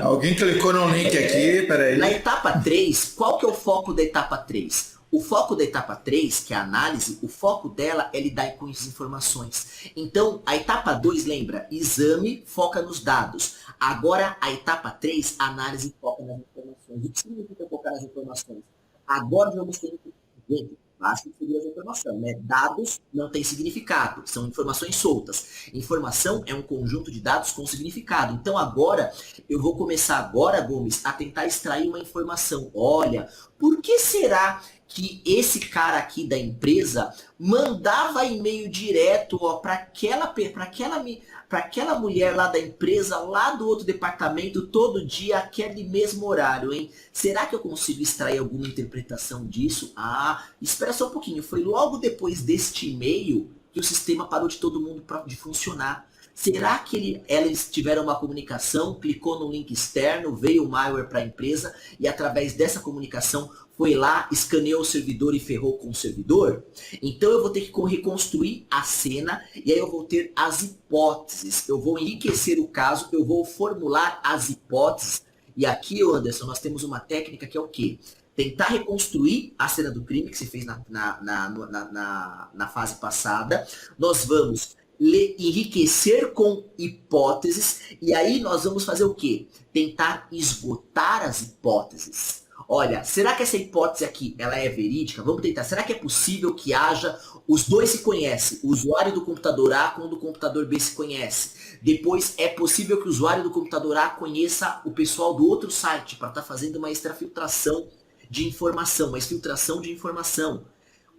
Alguém clicou no link aqui, peraí. Na etapa 3, qual que é o foco da etapa 3? O foco da etapa 3, que é a análise, o foco dela é lidar com as informações. Então, a etapa 2, lembra? Exame foca nos dados. Agora, a etapa 3, análise foca nas informações. O que significa focar nas informações? Agora vamos ter que basta seguir a informação, né? Dados não têm significado, são informações soltas. Informação é um conjunto de dados com significado. Então agora, eu vou começar agora, Gomes, a tentar extrair uma informação. Olha, por que será que esse cara aqui da empresa mandava e-mail direto para aquela mulher lá da empresa, lá do outro departamento, todo dia, aquele mesmo horário, hein? Será que eu consigo extrair alguma interpretação disso? Ah, espera só um pouquinho. Foi logo depois deste e-mail que o sistema parou de todo mundo de funcionar. Será que eles tiveram uma comunicação, clicou no link externo, veio o malware para a empresa e através dessa comunicação foi lá, escaneou o servidor e ferrou com o servidor? Então eu vou ter que reconstruir a cena e aí eu vou ter as hipóteses. Eu vou enriquecer o caso, eu vou formular as hipóteses. E aqui, Anderson, nós temos uma técnica que é o quê? Tentar reconstruir a cena do crime que se fez na fase passada. Nós vamos enriquecer com hipóteses e aí nós vamos fazer o quê? Tentar esgotar as hipóteses. Olha, será que essa hipótese aqui, ela é verídica? Vamos tentar. Será que é possível que haja, os dois se conhecem, o usuário do computador A com o do computador B se conhece. Depois, é possível que o usuário do computador A conheça o pessoal do outro site para estar fazendo uma extrafiltração de informação, uma exfiltração de informação.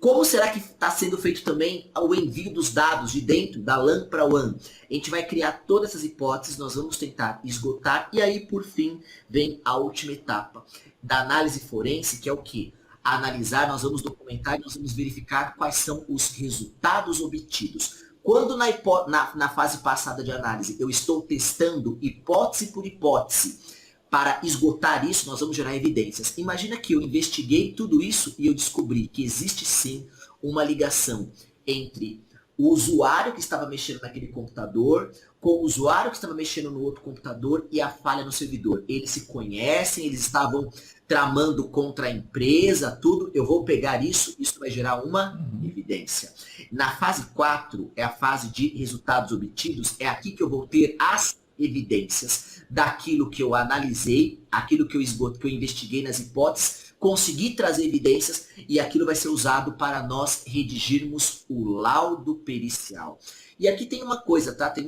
Como será que está sendo feito também o envio dos dados de dentro da LAN para WAN? A gente vai criar todas essas hipóteses, nós vamos tentar esgotar e aí, por fim, vem a última etapa da análise forense, que é o quê? Analisar, nós vamos documentar e nós vamos verificar quais são os resultados obtidos. Quando na fase passada de análise eu estou testando hipótese por hipótese, para esgotar isso, nós vamos gerar evidências. Imagina que eu investiguei tudo isso e eu descobri que existe sim uma ligação entre o usuário que estava mexendo naquele computador com o usuário que estava mexendo no outro computador e a falha no servidor. Eles se conhecem, eles estavam tramando contra a empresa, tudo. Eu vou pegar isso vai gerar uma evidência. Na fase 4, é a fase de resultados obtidos, é aqui que eu vou ter as evidências daquilo que eu analisei, aquilo que eu investiguei nas hipóteses, consegui trazer evidências e aquilo vai ser usado para nós redigirmos o laudo pericial. E aqui tem uma coisa, tá? Tem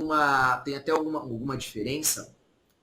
até alguma diferença.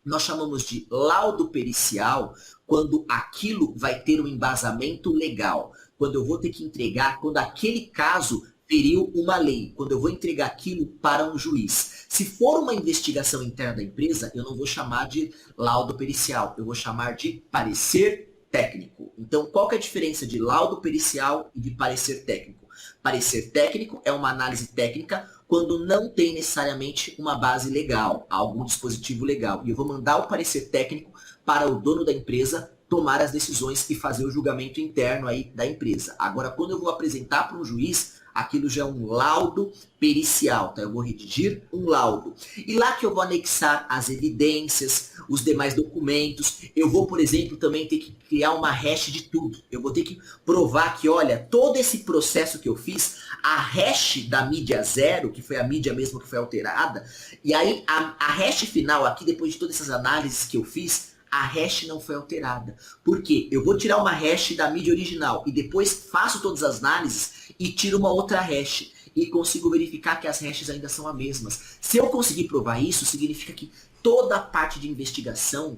Nós chamamos de laudo pericial quando aquilo vai ter um embasamento legal, quando eu vou ter que entregar, quando aquele caso feriu uma lei, quando eu vou entregar aquilo para um juiz. Se for uma investigação interna da empresa, eu não vou chamar de laudo pericial, eu vou chamar de parecer técnico. Então, qual que é a diferença de laudo pericial e de parecer técnico? Parecer técnico é uma análise técnica quando não tem necessariamente uma base legal, algum dispositivo legal. E eu vou mandar o parecer técnico para o dono da empresa tomar as decisões e fazer o julgamento interno aí da empresa. Agora, quando eu vou apresentar para um juiz, aquilo já é um laudo pericial, tá? Eu vou redigir um laudo. E lá que eu vou anexar as evidências, os demais documentos. Eu vou, por exemplo, também ter que criar uma hash de tudo. Eu vou ter que provar que, olha, todo esse processo que eu fiz, a hash da mídia 0, que foi a mídia mesmo que foi alterada, e aí a hash final aqui, depois de todas essas análises que eu fiz, a hash não foi alterada. Por quê? Eu vou tirar uma hash da mídia original e depois faço todas as análises e tiro uma outra hash e consigo verificar que as hashes ainda são as mesmas. Se eu conseguir provar isso, significa que toda a parte de investigação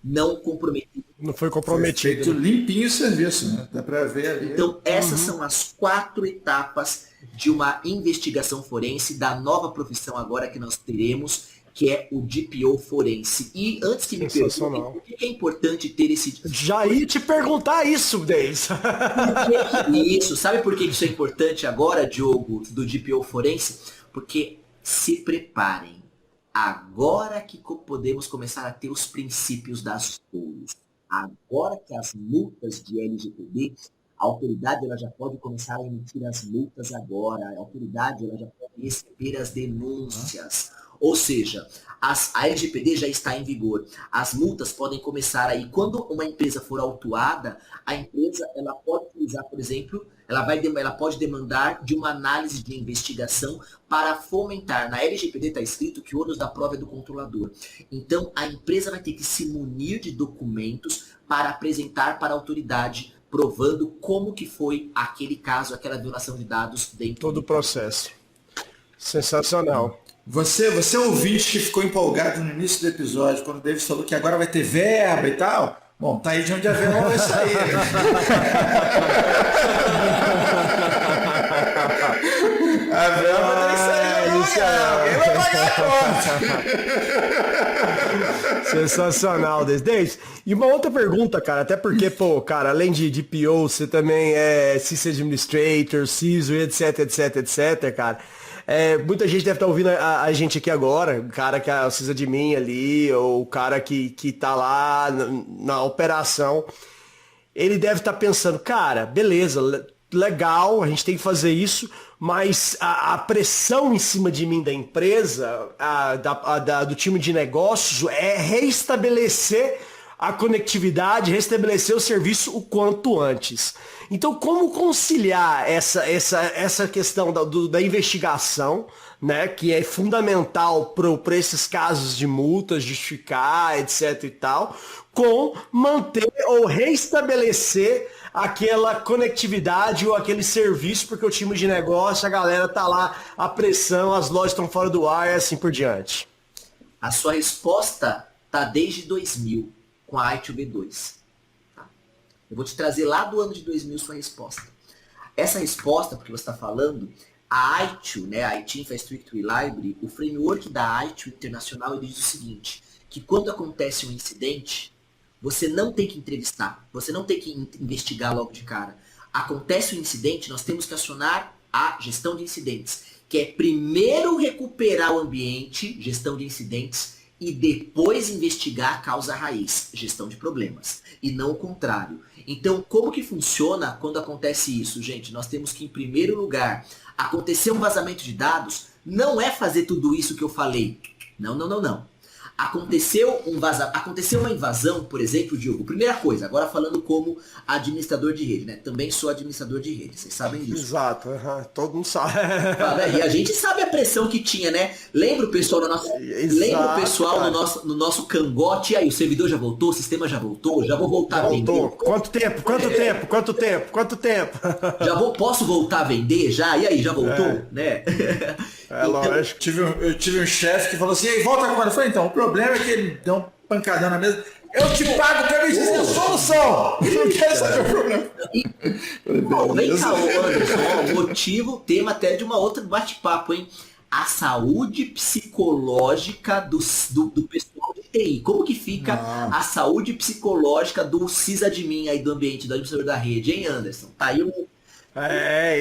não comprometida. Não foi comprometido. Feito limpinho o serviço, né? Dá pra ver ali. Então, essas são as 4 etapas de uma investigação forense, da nova profissão agora que nós teremos, que é o DPO forense. E antes que me perguntem, por que é importante ter esse... Já ia te perguntar isso, Deis. Isso, sabe por que isso é importante agora, Diogo, do DPO forense? Porque se preparem. Agora que podemos começar a ter os princípios das coisas. Agora que as multas de LGPD, A autoridade ela já pode começar a emitir as multas agora, a autoridade ela já pode receber as denúncias. Ou seja, a LGPD já está em vigor. As multas podem começar aí. Quando uma empresa for autuada, a empresa ela pode utilizar, por exemplo, ela pode demandar de uma análise de investigação para fomentar. Na LGPD está escrito que o ônus da prova é do controlador. Então, a empresa vai ter que se munir de documentos para apresentar para a autoridade, provando como que foi aquele caso, aquela violação de dados dentro Todo o processo. Sensacional. Você ouvinte que ficou empolgado no início do episódio, quando o Davis falou que agora vai ter verba e tal, bom, tá aí de onde a verba vai sair. Né? A verba tem que sair. Isso é. Alguém vai pagar a conta. Sensacional, Davis. E uma outra pergunta, cara, até porque, pô, cara, além de PO, você também é System Administrator, CISO, etc, cara. Muita gente deve estar ouvindo a gente aqui agora, o cara que precisa de mim ali, ou o cara que tá lá na operação, ele deve estar pensando, cara, beleza, legal, a gente tem que fazer isso, mas a pressão em cima de mim da empresa, do time de negócios, é reestabelecer a conectividade, restabelecer o serviço o quanto antes. Então, como conciliar essa questão da investigação, né, que é fundamental para esses casos de multas, justificar, etc e tal, com manter ou restabelecer aquela conectividade ou aquele serviço, porque o time de negócio, a galera tá lá, a pressão, as lojas estão fora do ar e assim por diante. A sua resposta tá desde 2000. Com a ITIL-V2. Tá? Eu vou te trazer lá do ano de 2000 sua resposta. Essa resposta, porque você está falando, a ITIL, né, a IT Infrastructure Library, o framework da ITIL internacional, ele diz o seguinte, que quando acontece um incidente, você não tem que entrevistar, você não tem que investigar logo de cara. Acontece um incidente, nós temos que acionar a gestão de incidentes, que é primeiro recuperar o ambiente, gestão de incidentes, e depois investigar a causa raiz, gestão de problemas, e não o contrário. Então, como que funciona quando acontece isso, gente? Nós temos que, em primeiro lugar, acontecer um vazamento de dados, não é fazer tudo isso que eu falei. Não. Aconteceu uma invasão, por exemplo, Diogo. Primeira coisa, agora falando como administrador de rede, né? Também sou administrador de rede, vocês sabem disso. Exato, todo mundo sabe. E a gente sabe a pressão que tinha, né? Lembra o pessoal no nosso cangote? E aí, o servidor já voltou, o sistema já voltou, já vou voltar a vender. Quanto tempo? Posso voltar a vender já? E aí, já voltou? Né? Lógico. Eu tive um chefe que falou assim, e aí, volta agora. Eu falei, então, o problema é que ele deu um pancadão na mesa. Eu te pago pra me dizer a solução. Não quero saber o problema. Vem cá, Anderson, motivo, tema até de uma outra bate-papo, hein? A saúde psicológica do pessoal de TI. Como que fica a saúde psicológica do sysadmin aí do ambiente, do administrador da rede, hein, Anderson? Tá aí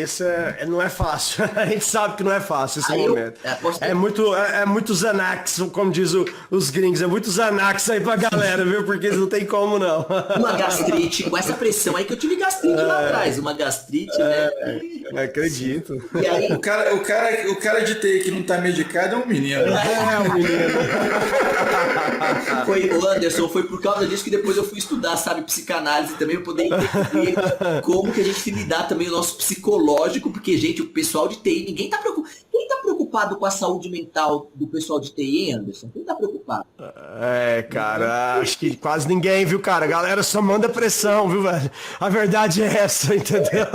isso não é fácil. A gente sabe que não é fácil esse aí momento. É muito Xanax, como diz os gringos, é muito Xanax aí pra galera, viu? Porque não tem como não. Uma gastrite, com essa pressão aí que eu tive gastrite lá atrás, uma gastrite, né? Acredito. E aí, O cara de TI que não tá medicado é um menino. O Anderson, foi por causa disso que depois eu fui estudar, sabe, psicanálise também, pra poder entender como que a gente se lidar também o nosso psicológico, porque, gente, o pessoal de TI, ninguém tá preocupado. Quem tá preocupado com a saúde mental do pessoal de TI, hein, Anderson? Quem tá preocupado? Cara, acho que quase ninguém, viu, cara? A galera só manda pressão, viu, velho? A verdade é essa, entendeu?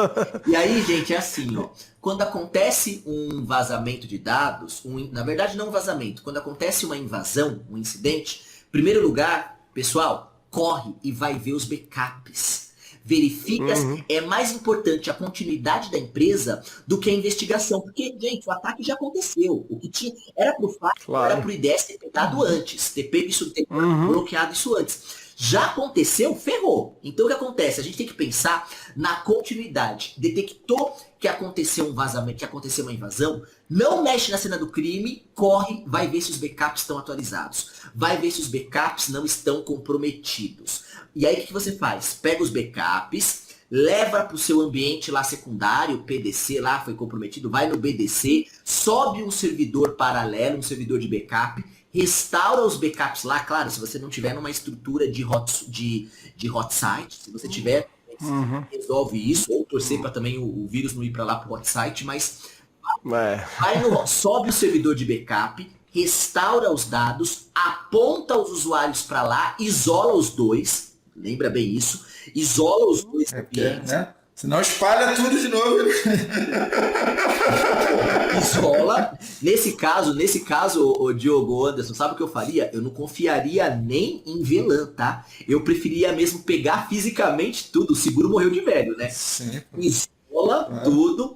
E aí, gente, é assim, ó. Quando acontece um vazamento de dados, na verdade não um vazamento, quando acontece uma invasão, um incidente, em primeiro lugar, pessoal, corre e vai ver os backups. Verifica, é mais importante a continuidade da empresa do que a investigação. Porque, gente, o ataque já aconteceu. O que tinha era pro fato, era pro IDS ter pegado antes, ter pego isso, ter bloqueado isso antes. Já aconteceu, ferrou. Então o que acontece? A gente tem que pensar na continuidade. Detectou que aconteceu um vazamento, que aconteceu uma invasão, não mexe na cena do crime, corre, vai ver se os backups estão atualizados. Vai ver se os backups não estão comprometidos. E aí o que você faz? Pega os backups, leva para o seu ambiente lá secundário, PDC lá foi comprometido, vai no BDC, sobe um servidor paralelo, um servidor de backup, restaura os backups lá, claro, se você não tiver numa estrutura de hot site, se você tiver, resolve isso, ou torcer para também o vírus não ir para lá para o hot site, mas sobe o servidor de backup, restaura os dados, aponta os usuários para lá, isola os dois, lembra bem isso, isola os dois ambientes. Né? Senão espalha tudo de novo. Isola. Nesse caso, o Diogo Anderson, sabe o que eu faria? Eu não confiaria nem em VLAN, tá? Eu preferia mesmo pegar fisicamente tudo. O seguro morreu de velho, né? Sim. Isola tudo,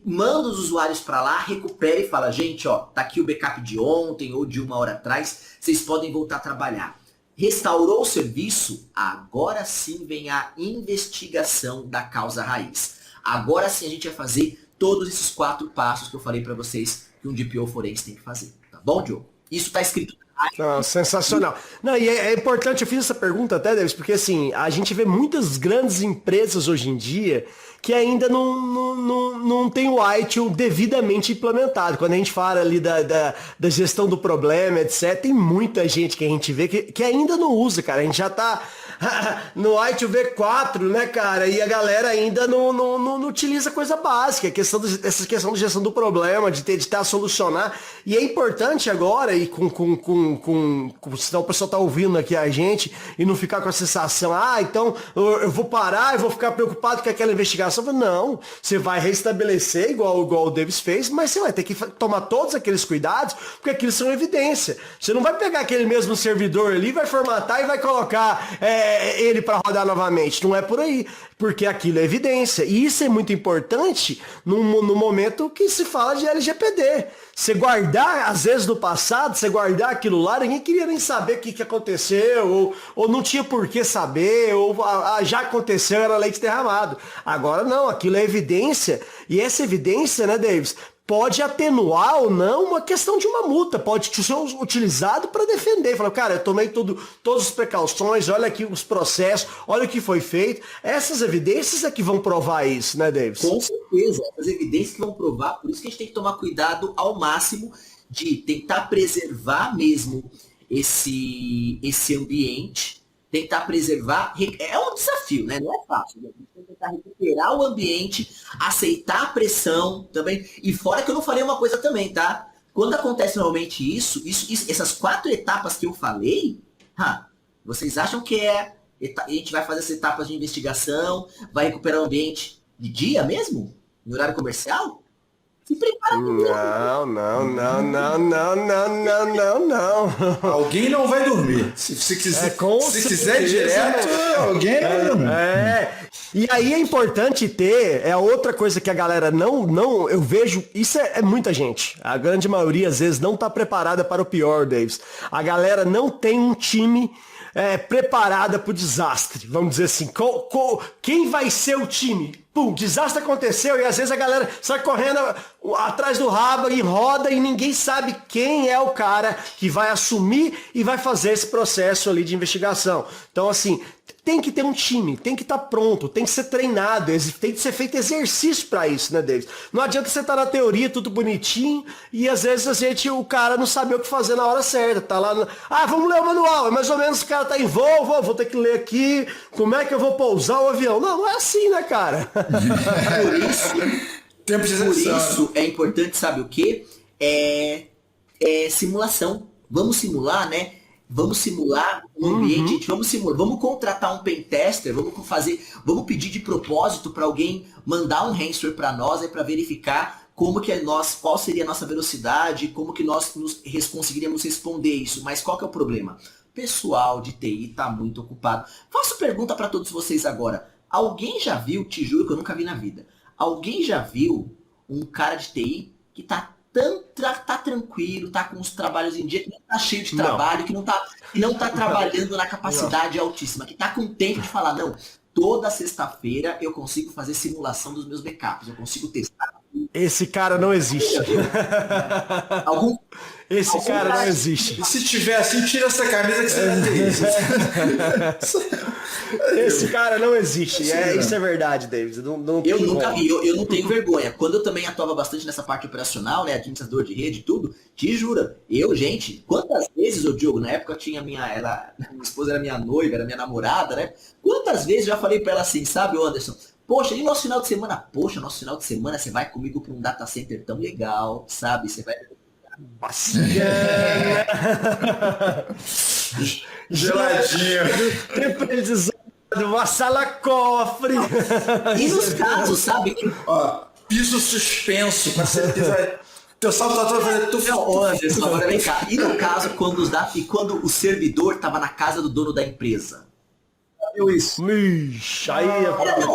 manda os usuários para lá, recupera e fala, gente, ó, tá aqui o backup de ontem ou de 1 hora atrás, vocês podem voltar a trabalhar. Restaurou o serviço, agora sim vem a investigação da causa raiz. Agora sim a gente vai fazer todos esses 4 passos que eu falei para vocês que um DPO forense tem que fazer. Tá bom, Diogo? Isso tá escrito. Não, sensacional. Não, e é importante, eu fiz essa pergunta até, Davis, porque assim, a gente vê muitas grandes empresas hoje em dia que ainda não tem o ITIL devidamente implementado. Quando a gente fala ali da gestão do problema, etc., tem muita gente que a gente vê que ainda não usa, cara. A gente já tá no ITIL V4, né, cara? E a galera ainda não utiliza coisa básica, essa questão de gestão do problema, de tentar solucionar. E é importante agora, e senão o pessoal tá ouvindo aqui a gente e não ficar com a sensação, então eu vou parar e vou ficar preocupado com aquela investigação. Não, você vai restabelecer igual o Davis fez, mas você vai ter que tomar todos aqueles cuidados, porque aqueles são evidência. Você não vai pegar aquele mesmo servidor ali, vai formatar e vai colocar ele para rodar novamente. Não é por aí, porque aquilo é evidência. E isso é muito importante no momento que se fala de LGPD. Você guardar, às vezes no passado, você guardar aquilo lá, ninguém queria nem saber o que aconteceu, ou não tinha por que saber, ou já aconteceu, era leite derramado. Agora não, aquilo é evidência, e essa evidência, né, Davis, pode atenuar ou não uma questão de uma multa, pode ser utilizado para defender. Falar, cara, eu tomei todas as precauções, olha aqui os processos, olha o que foi feito. Essas evidências é que vão provar isso, né, Davis? Com certeza, as evidências que vão provar, por isso que a gente tem que tomar cuidado ao máximo de tentar preservar mesmo esse ambiente, tentar preservar, é um desafio, né? Não é fácil, né? A gente tem que tentar recuperar o ambiente, aceitar a pressão também, e fora que eu não falei uma coisa também, tá? Quando acontece normalmente isso, essas 4 etapas que eu falei, vocês acham que a gente vai fazer essas etapas de investigação, vai recuperar o ambiente de dia mesmo? Em horário comercial? Se prepara. Não. Alguém não vai dormir. Se quiser ir direto, alguém não vai dormir. E aí é importante ter, outra coisa que a galera não eu vejo, isso é muita gente. A grande maioria, às vezes, não está preparada para o pior, Davis. A galera não tem um time preparada para o desastre. Vamos dizer assim, quem vai ser o time? Pum, desastre aconteceu e às vezes a galera sai correndo atrás do rabo e roda e ninguém sabe quem é o cara que vai assumir e vai fazer esse processo ali de investigação. Então, assim, tem que ter um time, tem que estar pronto, tem que ser treinado, tem que ser feito exercício para isso, né, Davis? Não adianta você estar na teoria, tudo bonitinho, e às vezes o cara não sabe o que fazer na hora certa. Tá lá, vamos ler o manual, mais ou menos o cara tá em voo, vou ter que ler aqui, como é que eu vou pousar o avião? Não é assim, né, cara? Por isso é importante, sabe o quê? Simulação. Vamos simular, né? Vamos simular um ambiente, gente, vamos contratar um pentester, vamos pedir de propósito para alguém mandar um ransomware para nós para verificar qual seria a nossa velocidade, como que nós conseguiríamos responder isso. Mas qual que é o problema? O pessoal de TI está muito ocupado. Faço pergunta para todos vocês agora. Alguém já viu, te juro que eu nunca vi na vida, alguém já viu um cara de TI que tá tranquilo, tá com os trabalhos em dia, que não tá cheio de trabalho, que não tá trabalhando na capacidade altíssima, que tá com tempo de falar, não, toda sexta-feira eu consigo fazer simulação dos meus backups, eu consigo testar. Esse cara não existe. Esse cara não existe. E se tiver assim, tira essa camisa que você vai ter isso. Esse cara não existe. Isso é verdade, Davis. Não Eu tem nunca como. vi, eu não tenho vergonha. Quando eu também atuava bastante nessa parte operacional, né, administrador de rede e tudo, te jura, gente, quantas vezes, ô Diogo, na época eu tinha minha esposa era minha noiva, era minha namorada, né? Quantas vezes eu já falei pra ela assim, sabe, Anderson? Poxa, e nosso final de semana? Poxa, nosso final de semana você vai comigo pra um data center tão legal, sabe? Você vai... Geladinho. Temperizado, uma sala cofre. E nos casos, sabe? Que... Ó, piso suspenso, pra você pisar. Teu salto vai fazer Não, Anderson, agora vem cá. E no caso, quando o servidor tava na casa do dono da empresa? Eu isso. Ixi, aí é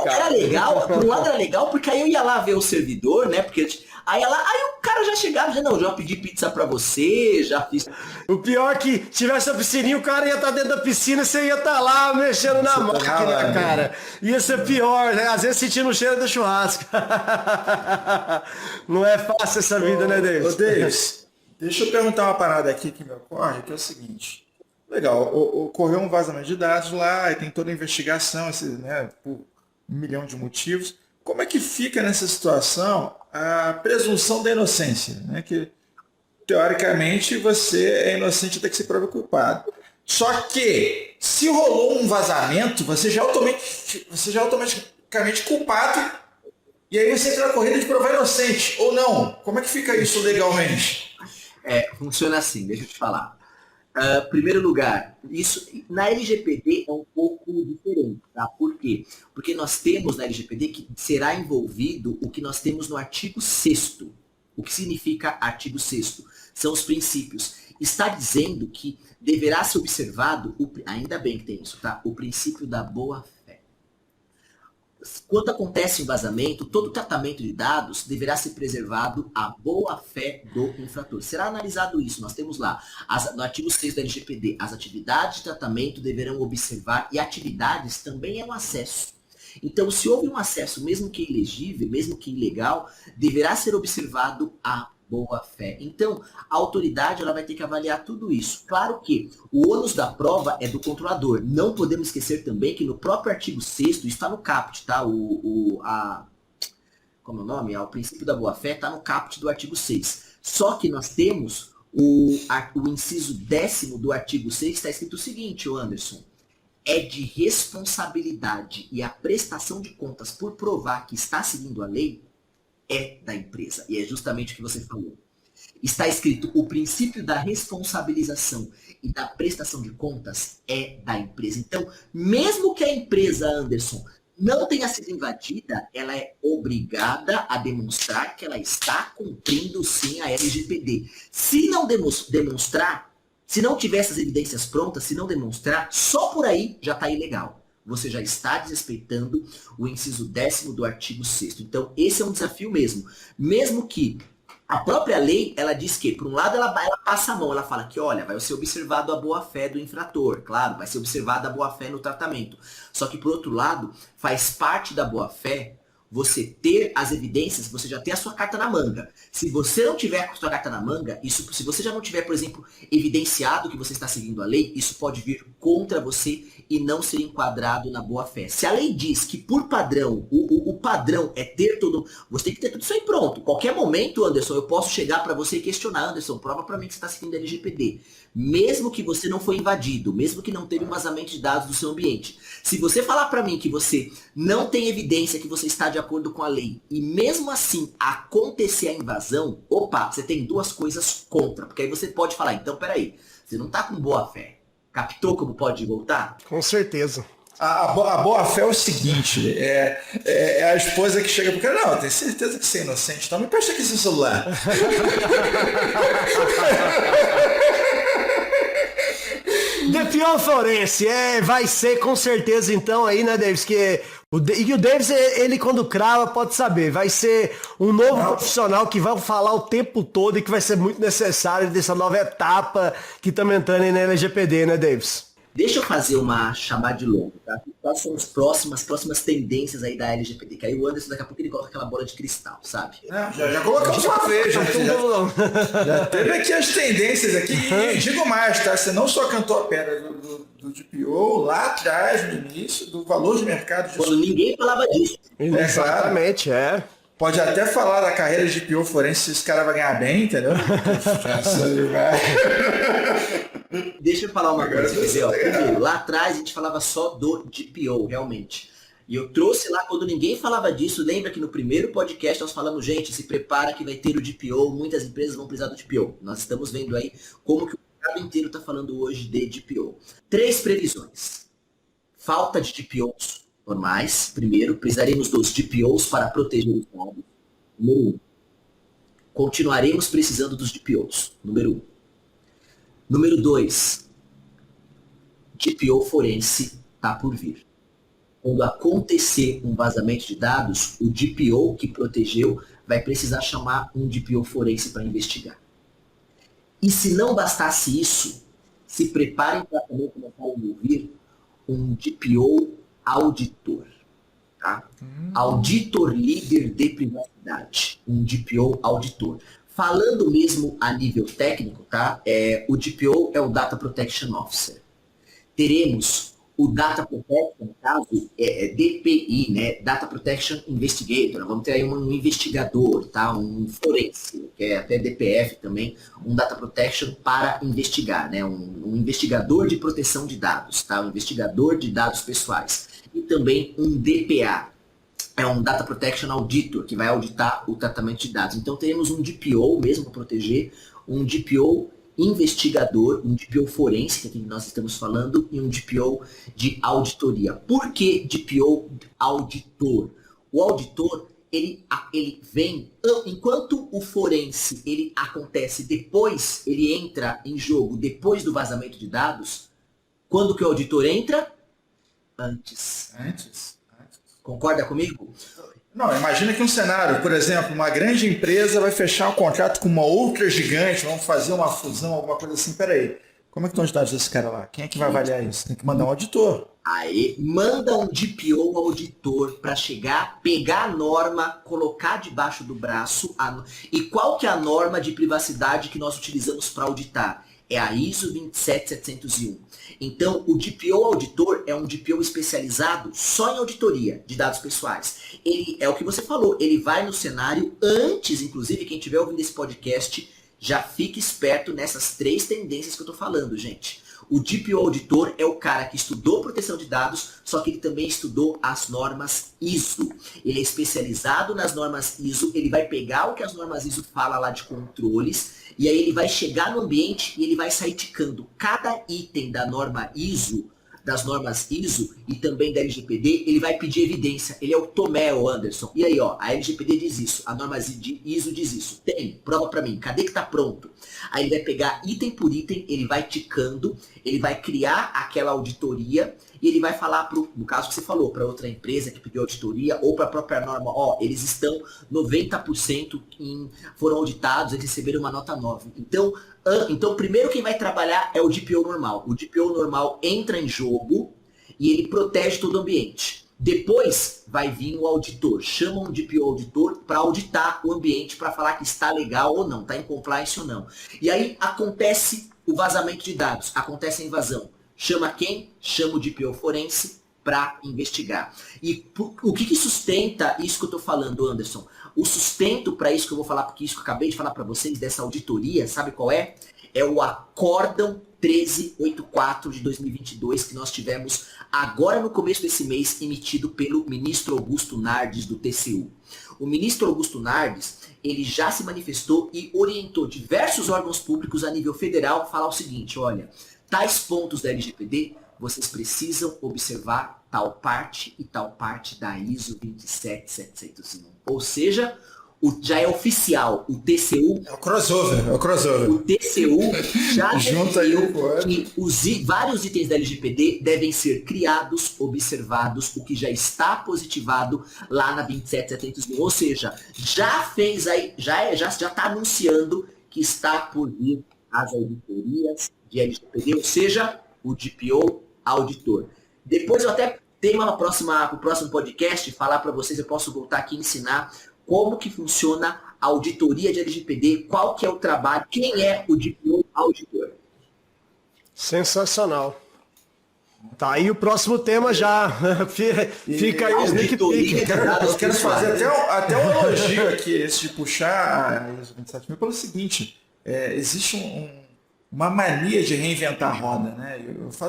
Era legal, por um lado era legal, porque aí eu ia lá ver o servidor, né? Porque aí o cara já chegava, já pedi pizza pra você, já fiz. O pior é que tivesse a piscininha, o cara ia estar dentro da piscina e você ia estar lá mexendo na máquina, cara. Ia ser pior, né? Às vezes sentindo o cheiro do churrasco. Não é fácil essa vida, né, Davis? Ô, Davis, deixa eu perguntar uma parada aqui que me ocorre, que é o seguinte. Legal, ocorreu um vazamento de dados lá, e tem toda a investigação, né, por 1 milhão de motivos. Como é que fica nessa situação a presunção da inocência? Né? Que, teoricamente, você é inocente até que se prove culpado. Só que, se rolou um vazamento, você já é automaticamente culpado, e aí você entra na corrida de provar inocente, ou não? Como é que fica isso legalmente? Funciona assim, deixa eu te falar. Primeiro lugar, isso na LGPD é um pouco diferente, tá? Por quê? Porque nós temos na LGPD que será envolvido o que nós temos no artigo 6º. O que significa artigo 6º? São os princípios. Está dizendo que deverá ser observado, ainda bem que tem isso, tá? O princípio da boa-fé. Quando acontece um vazamento, todo tratamento de dados deverá ser preservado a boa-fé do infrator. Será analisado isso. Nós temos lá, no artigo 6 da LGPD, as atividades de tratamento deverão observar, e atividades também é um acesso. Então, se houve um acesso, mesmo que ilegível, mesmo que ilegal, deverá ser observado a boa-fé. Então, a autoridade ela vai ter que avaliar tudo isso. Claro que o ônus da prova é do controlador. Não podemos esquecer também que no próprio artigo 6º está no caput, tá? Como é o nome? O princípio da boa-fé está no caput do artigo 6. Só que nós temos o inciso 10º do artigo 6, está escrito o seguinte, Anderson. É de responsabilidade e a prestação de contas por provar que está seguindo a lei é da empresa. E é justamente o que você falou. Está escrito, o princípio da responsabilização e da prestação de contas é da empresa. Então, mesmo que a empresa, Anderson, não tenha sido invadida, ela é obrigada a demonstrar que ela está cumprindo sim a LGPD. Se não demonstrar, se não tiver essas evidências prontas, se não demonstrar, só por aí já está ilegal. Você já está desrespeitando o inciso 10º do artigo 6º. Então, esse é um desafio mesmo. Mesmo que a própria lei, ela diz que, por um lado, ela passa a mão, ela fala que, olha, vai ser observado a boa-fé do infrator, claro, vai ser observada a boa-fé no tratamento. Só que, por outro lado, faz parte da boa-fé você ter as evidências, você já ter a sua carta na manga. Se você não tiver a sua carta na manga, se você já não tiver, por exemplo, evidenciado que você está seguindo a lei, isso pode vir contra você e não ser enquadrado na boa-fé. Se a lei diz que, por padrão, o padrão é ter todo... Você tem que ter tudo isso aí pronto. Qualquer momento, Anderson, eu posso chegar para você e questionar, Anderson, prova para mim que você está seguindo a LGPD. Mesmo que você não foi invadido, mesmo que não teve um vazamento de dados do seu ambiente. Se você falar para mim que você não tem evidência que você está de acordo com a lei, e mesmo assim acontecer a invasão, opa, você tem duas coisas contra. Porque aí você pode falar, então peraí, você não está com boa fé. Captou como pode voltar? Com certeza. A boa-fé é o seguinte, é a esposa que chega pro cara, não, eu tenho certeza que você é inocente, então me presta aqui seu celular. Defião Forense, vai ser com certeza então aí, né, Davis, que o Davis, ele quando crava, pode saber, vai ser um novo profissional que vai falar o tempo todo e que vai ser muito necessário dessa nova etapa que estamos entrando aí na LGPD, né, Davis? Deixa eu fazer uma chamada de longo, tá? Quais são as próximas tendências aí da LGPD? Que aí o Anderson daqui a pouco ele coloca aquela bola de cristal, sabe? Não, já colocamos uma vez, já teve aqui as tendências aqui, e digo mais, tá? Você não só cantou a pedra do DPO lá atrás, no início, do valor de mercado disso. Quando ninguém falava disso. Exatamente, Pode até falar da carreira de DPO forense se esse cara vai ganhar bem, entendeu? Deixa eu falar uma coisa, quer dizer, ó, primeiro, lá atrás a gente falava só do DPO, realmente. E eu trouxe lá, quando ninguém falava disso, lembra que no primeiro podcast nós falamos, gente, se prepara que vai ter o DPO, muitas empresas vão precisar do DPO. Nós estamos vendo aí como que o mercado inteiro está falando hoje de DPO. 3 previsões. Falta de DPOs normais. Primeiro, precisaremos dos DPOs para proteger os dados. Número 1. Continuaremos precisando dos DPOs. Número 1. Número 2. DPO forense está por vir. Quando acontecer um vazamento de dados, o DPO que protegeu vai precisar chamar um DPO forense para investigar. E se não bastasse isso, se preparem para também começar a ouvir um DPO auditor. Tá? Auditor líder de privacidade. Um DPO auditor. Falando mesmo a nível técnico, tá? O DPO é o Data Protection Officer. Teremos o Data Protection, no caso, DPI, né? Data Protection Investigator. Vamos ter aí um investigador, tá? Um forense, que é até DPF também, um Data Protection para investigar, né? Um investigador de proteção de dados, tá? Um investigador de dados pessoais. E também um DPA, é um Data Protection Auditor, que vai auditar o tratamento de dados. Então teremos um DPO mesmo para proteger, um DPO investigador, um DPO forense, que é que nós estamos falando, e um DPO de auditoria. Por que DPO auditor? O auditor, ele vem, enquanto o forense, ele acontece depois, ele entra em jogo depois do vazamento de dados, quando que o auditor entra? Antes. Concorda comigo? Não, imagina que um cenário, por exemplo, uma grande empresa vai fechar um contrato com uma outra gigante, vamos fazer uma fusão, alguma coisa assim. Peraí, como é que estão os dados desse cara lá? Quem é que vai avaliar isso? Tem que mandar um auditor. Aí, manda um DPO auditor para chegar, pegar a norma, colocar debaixo do braço. E qual que é a norma de privacidade que nós utilizamos para auditar? É a ISO 27701. Então, o DPO auditor é um DPO especializado só em auditoria de dados pessoais. Ele é o que você falou, ele vai no cenário antes, inclusive, quem estiver ouvindo esse podcast, já fique esperto nessas 3 tendências que eu estou falando, gente. O DPO auditor é o cara que estudou proteção de dados, só que ele também estudou as normas ISO. Ele é especializado nas normas ISO, ele vai pegar o que as normas ISO falam lá de controles, e aí ele vai chegar no ambiente e ele vai sair ticando cada item da norma ISO, das normas ISO e também da LGPD, ele vai pedir evidência. Ele é o Tomé, o Anderson. E aí, ó, a LGPD diz isso, a norma ISO diz isso. Tem, prova pra mim, cadê que tá pronto? Aí ele vai pegar item por item, ele vai ticando, ele vai criar aquela auditoria e ele vai falar, no caso que você falou, para outra empresa que pediu auditoria ou para a própria norma, ó, eles estão 90% foram auditados, eles receberam uma nota 9. Então, primeiro quem vai trabalhar é o DPO normal. O DPO normal entra em jogo e ele protege todo o ambiente. Depois vai vir o auditor. Chama um DPO auditor para auditar o ambiente, para falar que está legal ou não, está em compliance ou não. E aí acontece o vazamento de dados, acontece a invasão. Chama quem? Chama o DPO forense para investigar. E o que sustenta isso que eu estou falando, Anderson? O sustento para isso que eu vou falar, porque isso que eu acabei de falar para vocês, dessa auditoria, sabe qual é? É o Acórdão 1384 de 2022, que nós tivemos agora no começo desse mês, emitido pelo ministro Augusto Nardes, do TCU. O ministro Augusto Nardes, ele já se manifestou e orientou diversos órgãos públicos a nível federal a falar o seguinte, olha, tais pontos da LGPD, vocês precisam observar tal parte e tal parte da ISO 27701. Ou seja, já é oficial, o TCU... É o crossover. O TCU já junta definiu que vários itens da LGPD devem ser criados, observados, o que já está positivado lá na 27701. Ou seja, já fez aí, já está anunciando que está por vir as auditorias de LGPD, ou seja, o DPO auditor. Depois eu até tenho o próximo podcast falar para vocês, eu posso voltar aqui e ensinar como que funciona a auditoria de LGPD, qual que é o trabalho, quem é o DPO auditor. Sensacional. Tá aí o próximo tema já. Fica aí o sneak peek. Eu quero fazer até um elogio aqui, esse de puxar a ISO 27000, pelo seguinte, existe uma mania de reinventar a roda, né?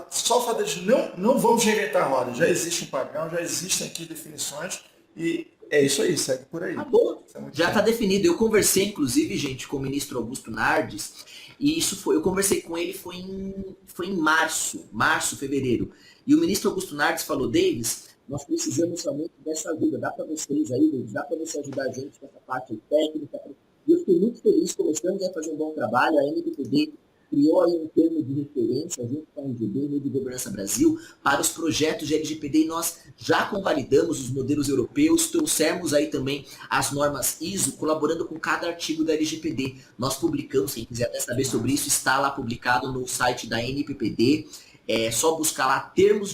Só o fato de não vamos reinventar a roda, já existe um padrão, já existem aqui definições e é isso aí, segue por aí. Acabou. Já está definido. Eu conversei, inclusive, gente, com o ministro Augusto Nardes, e eu conversei com ele foi em março, fevereiro. E o ministro Augusto Nardes falou, Davis, nós precisamos realmente dessa ajuda. Dá para vocês aí, Davis, dá para você ajudar a gente nessa parte técnica. E eu fiquei muito feliz, começamos a fazer um bom trabalho, a NPPD criou aí um termo de referência junto com a RGB, Rede de Governança Brasil, para os projetos de LGPD e nós já convalidamos os modelos europeus, trouxemos aí também as normas ISO, colaborando com cada artigo da LGPD. Nós publicamos, quem quiser até saber sobre isso, está lá publicado no site da NPPD. É só buscar lá termo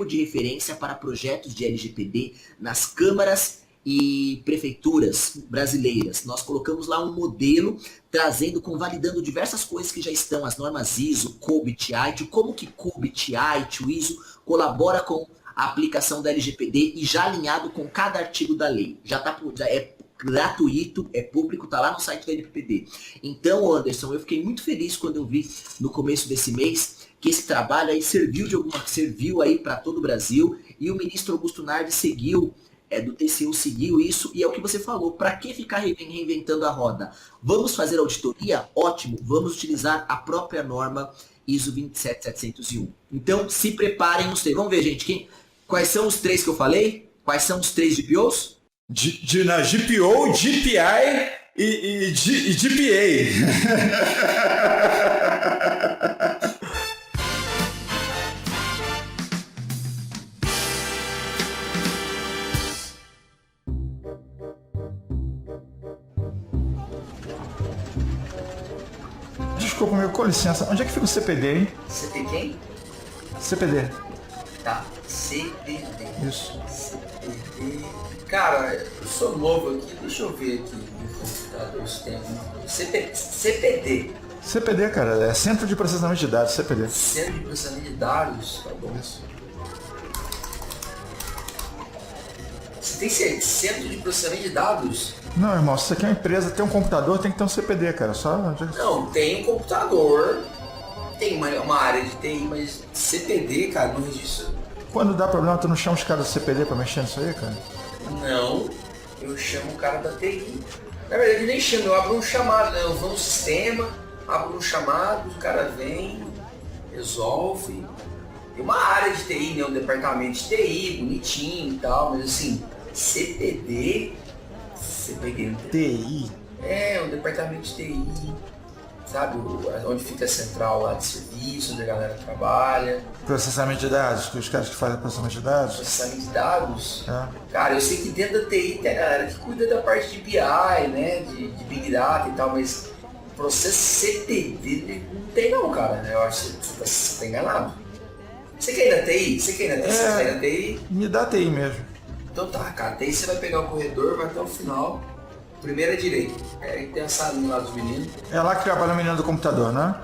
de referência para projetos de LGPD nas câmaras e prefeituras brasileiras. Nós colocamos lá um modelo trazendo, convalidando diversas coisas que já estão, as normas ISO, COBIT, ITIL, como que COBIT, ITIL, ISO colabora com a aplicação da LGPD e já alinhado com cada artigo da lei. Já é gratuito, é público, está lá no site da LGPD. Então, Anderson, eu fiquei muito feliz quando eu vi no começo desse mês que esse trabalho aí serviu aí para todo o Brasil e o ministro Augusto Nardes seguiu do TCU seguiu isso, e é o que você falou, para que ficar reinventando a roda? Vamos fazer auditoria? Ótimo, vamos utilizar a própria norma ISO 27701. Então, se preparem os três. Vamos ver, gente, quais são os três que eu falei? Quais são os três GPOs? Na GPO, GPI e GPA. Desculpa, meu, com licença. Onde é que fica o CPD, hein? CP quem? CPD. Tá, CPD. Isso. CPD. Cara, eu sou novo aqui, deixa eu ver aqui no computador se tem alguma coisa. CPD. CPD, cara, é Centro de Processamento de Dados, CPD. Centro de Processamento de Dados, tá bom. Isso. Você tem Centro de Processamento de Dados? Não, irmão, se você quer uma empresa, tem um computador, tem que ter um CPD, cara. Não, tem um computador, tem uma área de TI, mas CPD, cara, não registro. Quando dá problema, tu não chama os caras do CPD pra mexer nisso aí, cara? Não, eu chamo o cara da TI. Na verdade, eu nem chamo, eu abro um chamado, né? Eu vou no sistema, abro um chamado, o cara vem, resolve. Tem uma área de TI, né? Um departamento de TI, bonitinho e tal, mas assim, CPD... CPD. TI? É, um departamento de TI, sabe? Onde fica a central lá de serviço, onde a galera trabalha. Processamento de dados, os caras que fazem processamento de dados? Processamento de dados? É. Cara, eu sei que dentro da TI tem a galera que cuida da parte de BI, né? De Big Data e tal, mas processo CPD não tem não, cara. Eu acho que você tá enganado. Você quer ir na TI? Você quer ir na TI? Me dá TI mesmo. Então tá, cara, daí você vai pegar o corredor, vai até o final, primeira direita. Aí tem a salinha lá dos meninos. É lá que trabalha o menino do computador, né?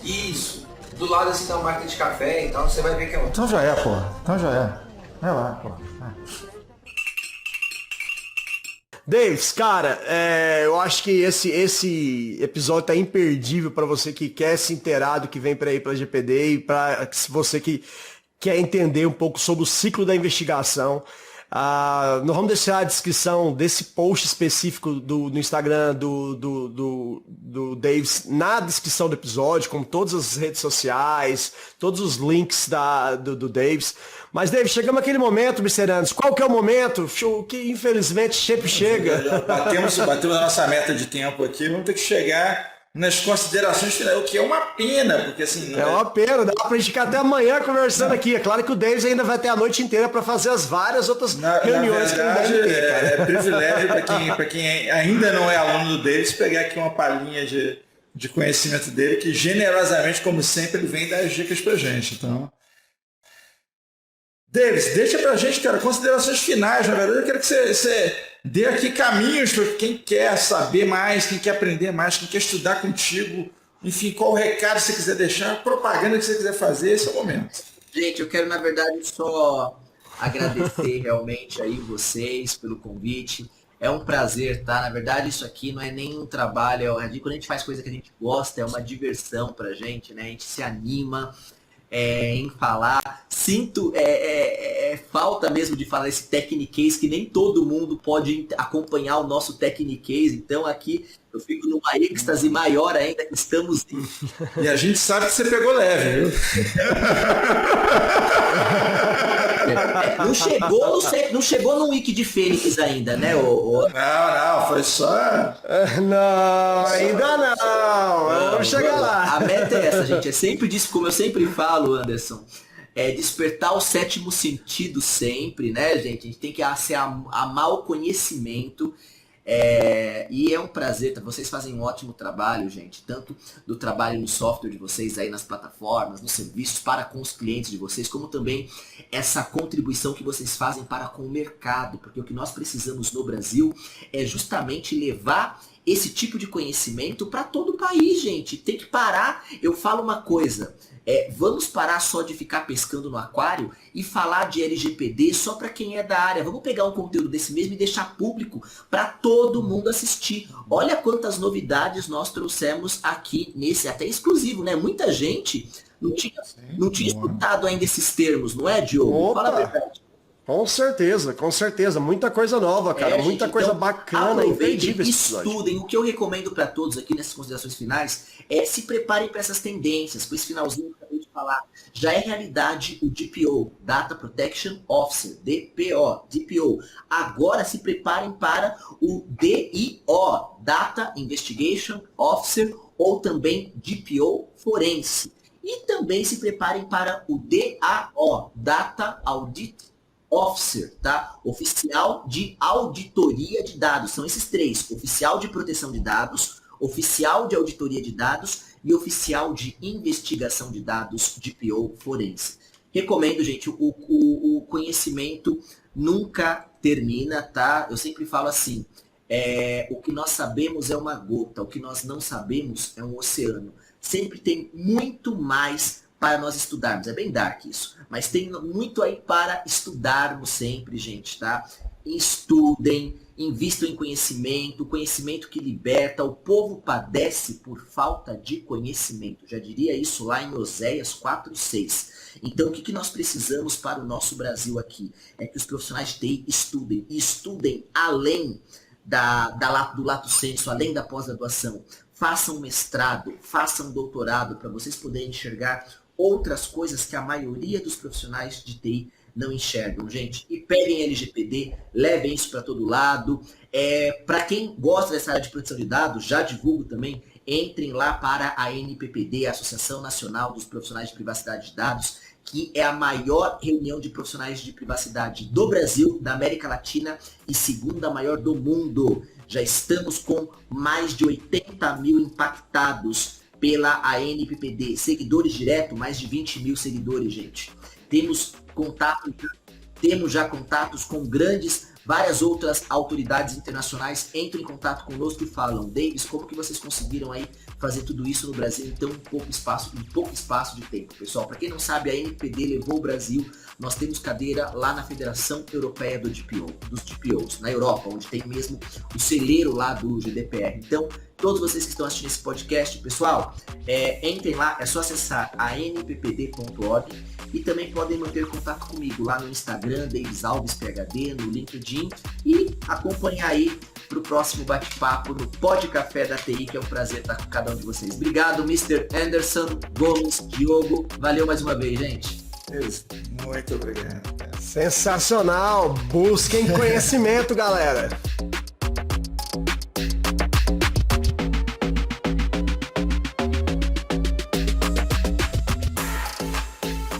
Isso. Do lado assim tá uma máquina de café e tal, você vai ver que é lá. Então já é, pô. Então já é. É lá, pô. Davis, cara, eu acho que esse episódio tá imperdível para você que quer se inteirar do que vem para aí pela GPD e para você que quer entender um pouco sobre o ciclo da investigação. Nós vamos deixar a descrição desse post específico no Instagram do Davis na descrição do episódio, com todas as redes sociais, todos os links do Davis. Mas, Davis, chegamos àquele momento, Mr. Anderson. Qual que é o momento? Que infelizmente sempre chega. Batemos a nossa meta de tempo aqui, vamos ter que chegar nas considerações finais, o que é uma pena, porque assim... É uma pena, dá pra gente ficar até amanhã conversando aqui. É claro que o Davis ainda vai ter a noite inteira para fazer as várias outras reuniões que ele deve ter, cara. É privilégio para quem ainda não é aluno do Davis pegar aqui uma palhinha de de conhecimento dele, que generosamente, como sempre, ele vem dar as dicas pra gente. Então, Davis, deixa pra gente, cara, considerações finais. Na verdade, eu quero que você dê aqui caminhos para quem quer saber mais, quem quer aprender mais, quem quer estudar contigo. Enfim, qual o recado você quiser deixar, propaganda que você quiser fazer, esse é o momento. Gente, eu quero, na verdade, só agradecer realmente aí vocês pelo convite. É um prazer, tá? Na verdade, isso aqui não é nem um trabalho, quando a gente faz coisa que a gente gosta, é uma diversão pra gente, né? A gente se anima em falar. Sinto falta mesmo de falar esse Techniquez, que nem todo mundo pode acompanhar o nosso Techniquez. Então aqui eu fico numa êxtase maior ainda que estamos. E a gente sabe que você pegou leve, viu? Não chegou no Wiki de Fênix ainda, né? Não, foi só. Não, ainda não. Vamos chegar lá. A meta é essa, gente. É sempre disso, como eu sempre falo, Anderson. É despertar o sétimo sentido sempre, né, gente? A gente tem que amar o conhecimento. E é um prazer, vocês fazem um ótimo trabalho, gente, tanto do trabalho no software de vocês aí nas plataformas, nos serviços para com os clientes de vocês, como também essa contribuição que vocês fazem para com o mercado, porque o que nós precisamos no Brasil é justamente levar esse tipo de conhecimento para todo o país, gente. Tem que parar. Eu falo uma coisa, vamos parar só de ficar pescando no aquário e falar de LGPD só para quem é da área. Vamos pegar um conteúdo desse mesmo e deixar público para todo mundo assistir. Olha quantas novidades nós trouxemos aqui nesse, até exclusivo, né? Muita gente não tinha escutado ainda esses termos, não é, Diogo? Opa. Fala a verdade. Com certeza. Muita coisa nova, cara. Muita gente, coisa então, bacana, imperdível. Estudem. O que eu recomendo para todos aqui nessas considerações finais é se preparem para essas tendências, com esse finalzinho que eu acabei de falar. Já é realidade o DPO, Data Protection Officer, DPO. Agora se preparem para o DIO, Data Investigation Officer, ou também DPO Forense. E também se preparem para o DAO, Data Audit Officer, tá? Oficial de auditoria de dados. São esses três: oficial de proteção de dados, oficial de auditoria de dados e oficial de investigação de dados, DPO forense. Recomendo, gente, o conhecimento nunca termina, tá? Eu sempre falo assim, o que nós sabemos é uma gota, o que nós não sabemos é um oceano. Sempre tem muito mais para nós estudarmos. É bem dark isso, mas tem muito aí para estudarmos sempre, gente, tá? Estudem, invistam em conhecimento, conhecimento que liberta. O povo padece por falta de conhecimento. Já diria isso lá em Oséias 4:6. Então, o que nós precisamos para o nosso Brasil aqui? É que os profissionais de TI estudem, e estudem além do lato sensu, além da pós-graduação. Façam um mestrado, façam um doutorado, para vocês poderem enxergar outras coisas que a maioria dos profissionais de TI não enxergam, gente. E peguem LGPD, levem isso para todo lado. Para quem gosta dessa área de proteção de dados, já divulgo também, entrem lá para a ANPPD, a Associação Nacional dos Profissionais de Privacidade de Dados, que é a maior reunião de profissionais de privacidade do Brasil, da América Latina e segunda maior do mundo. Já estamos com mais de 80 mil impactados pela ANPPD. Seguidores direto, mais de 20 mil seguidores, gente. Temos já contatos com várias outras autoridades internacionais. Entram em contato conosco e falam: Davis, como que vocês conseguiram aí fazer tudo isso no Brasil em tão pouco espaço de tempo? Pessoal, para quem não sabe, a ANPPD levou o Brasil. Nós temos cadeira lá na Federação Europeia dos DPOs, na Europa, onde tem mesmo o celeiro lá do GDPR. Então, todos vocês que estão assistindo esse podcast, pessoal, entrem lá, é só acessar anppd.org e também podem manter contato comigo lá no Instagram, Davis Alves PhD, no LinkedIn, e acompanhar aí para o próximo bate-papo no Pod Café da TI, que é um prazer estar com cada um de vocês. Obrigado, Mr. Anderson, Gomes, Diogo, valeu mais uma vez, gente. Muito obrigado, cara. Sensacional! Busquem conhecimento, galera!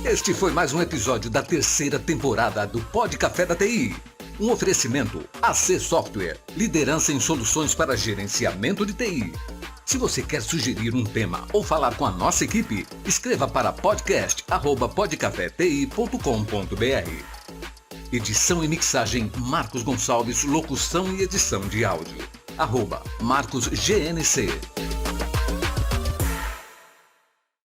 Este foi mais um episódio da 3ª temporada do Pod Café da TI. Um oferecimento AC Software, liderança em soluções para gerenciamento de TI. Se você quer sugerir um tema ou falar com a nossa equipe, escreva para podcast@podcafeti.com.br. Edição e mixagem Marcos Gonçalves, locução e edição de áudio. @MarcosGNC.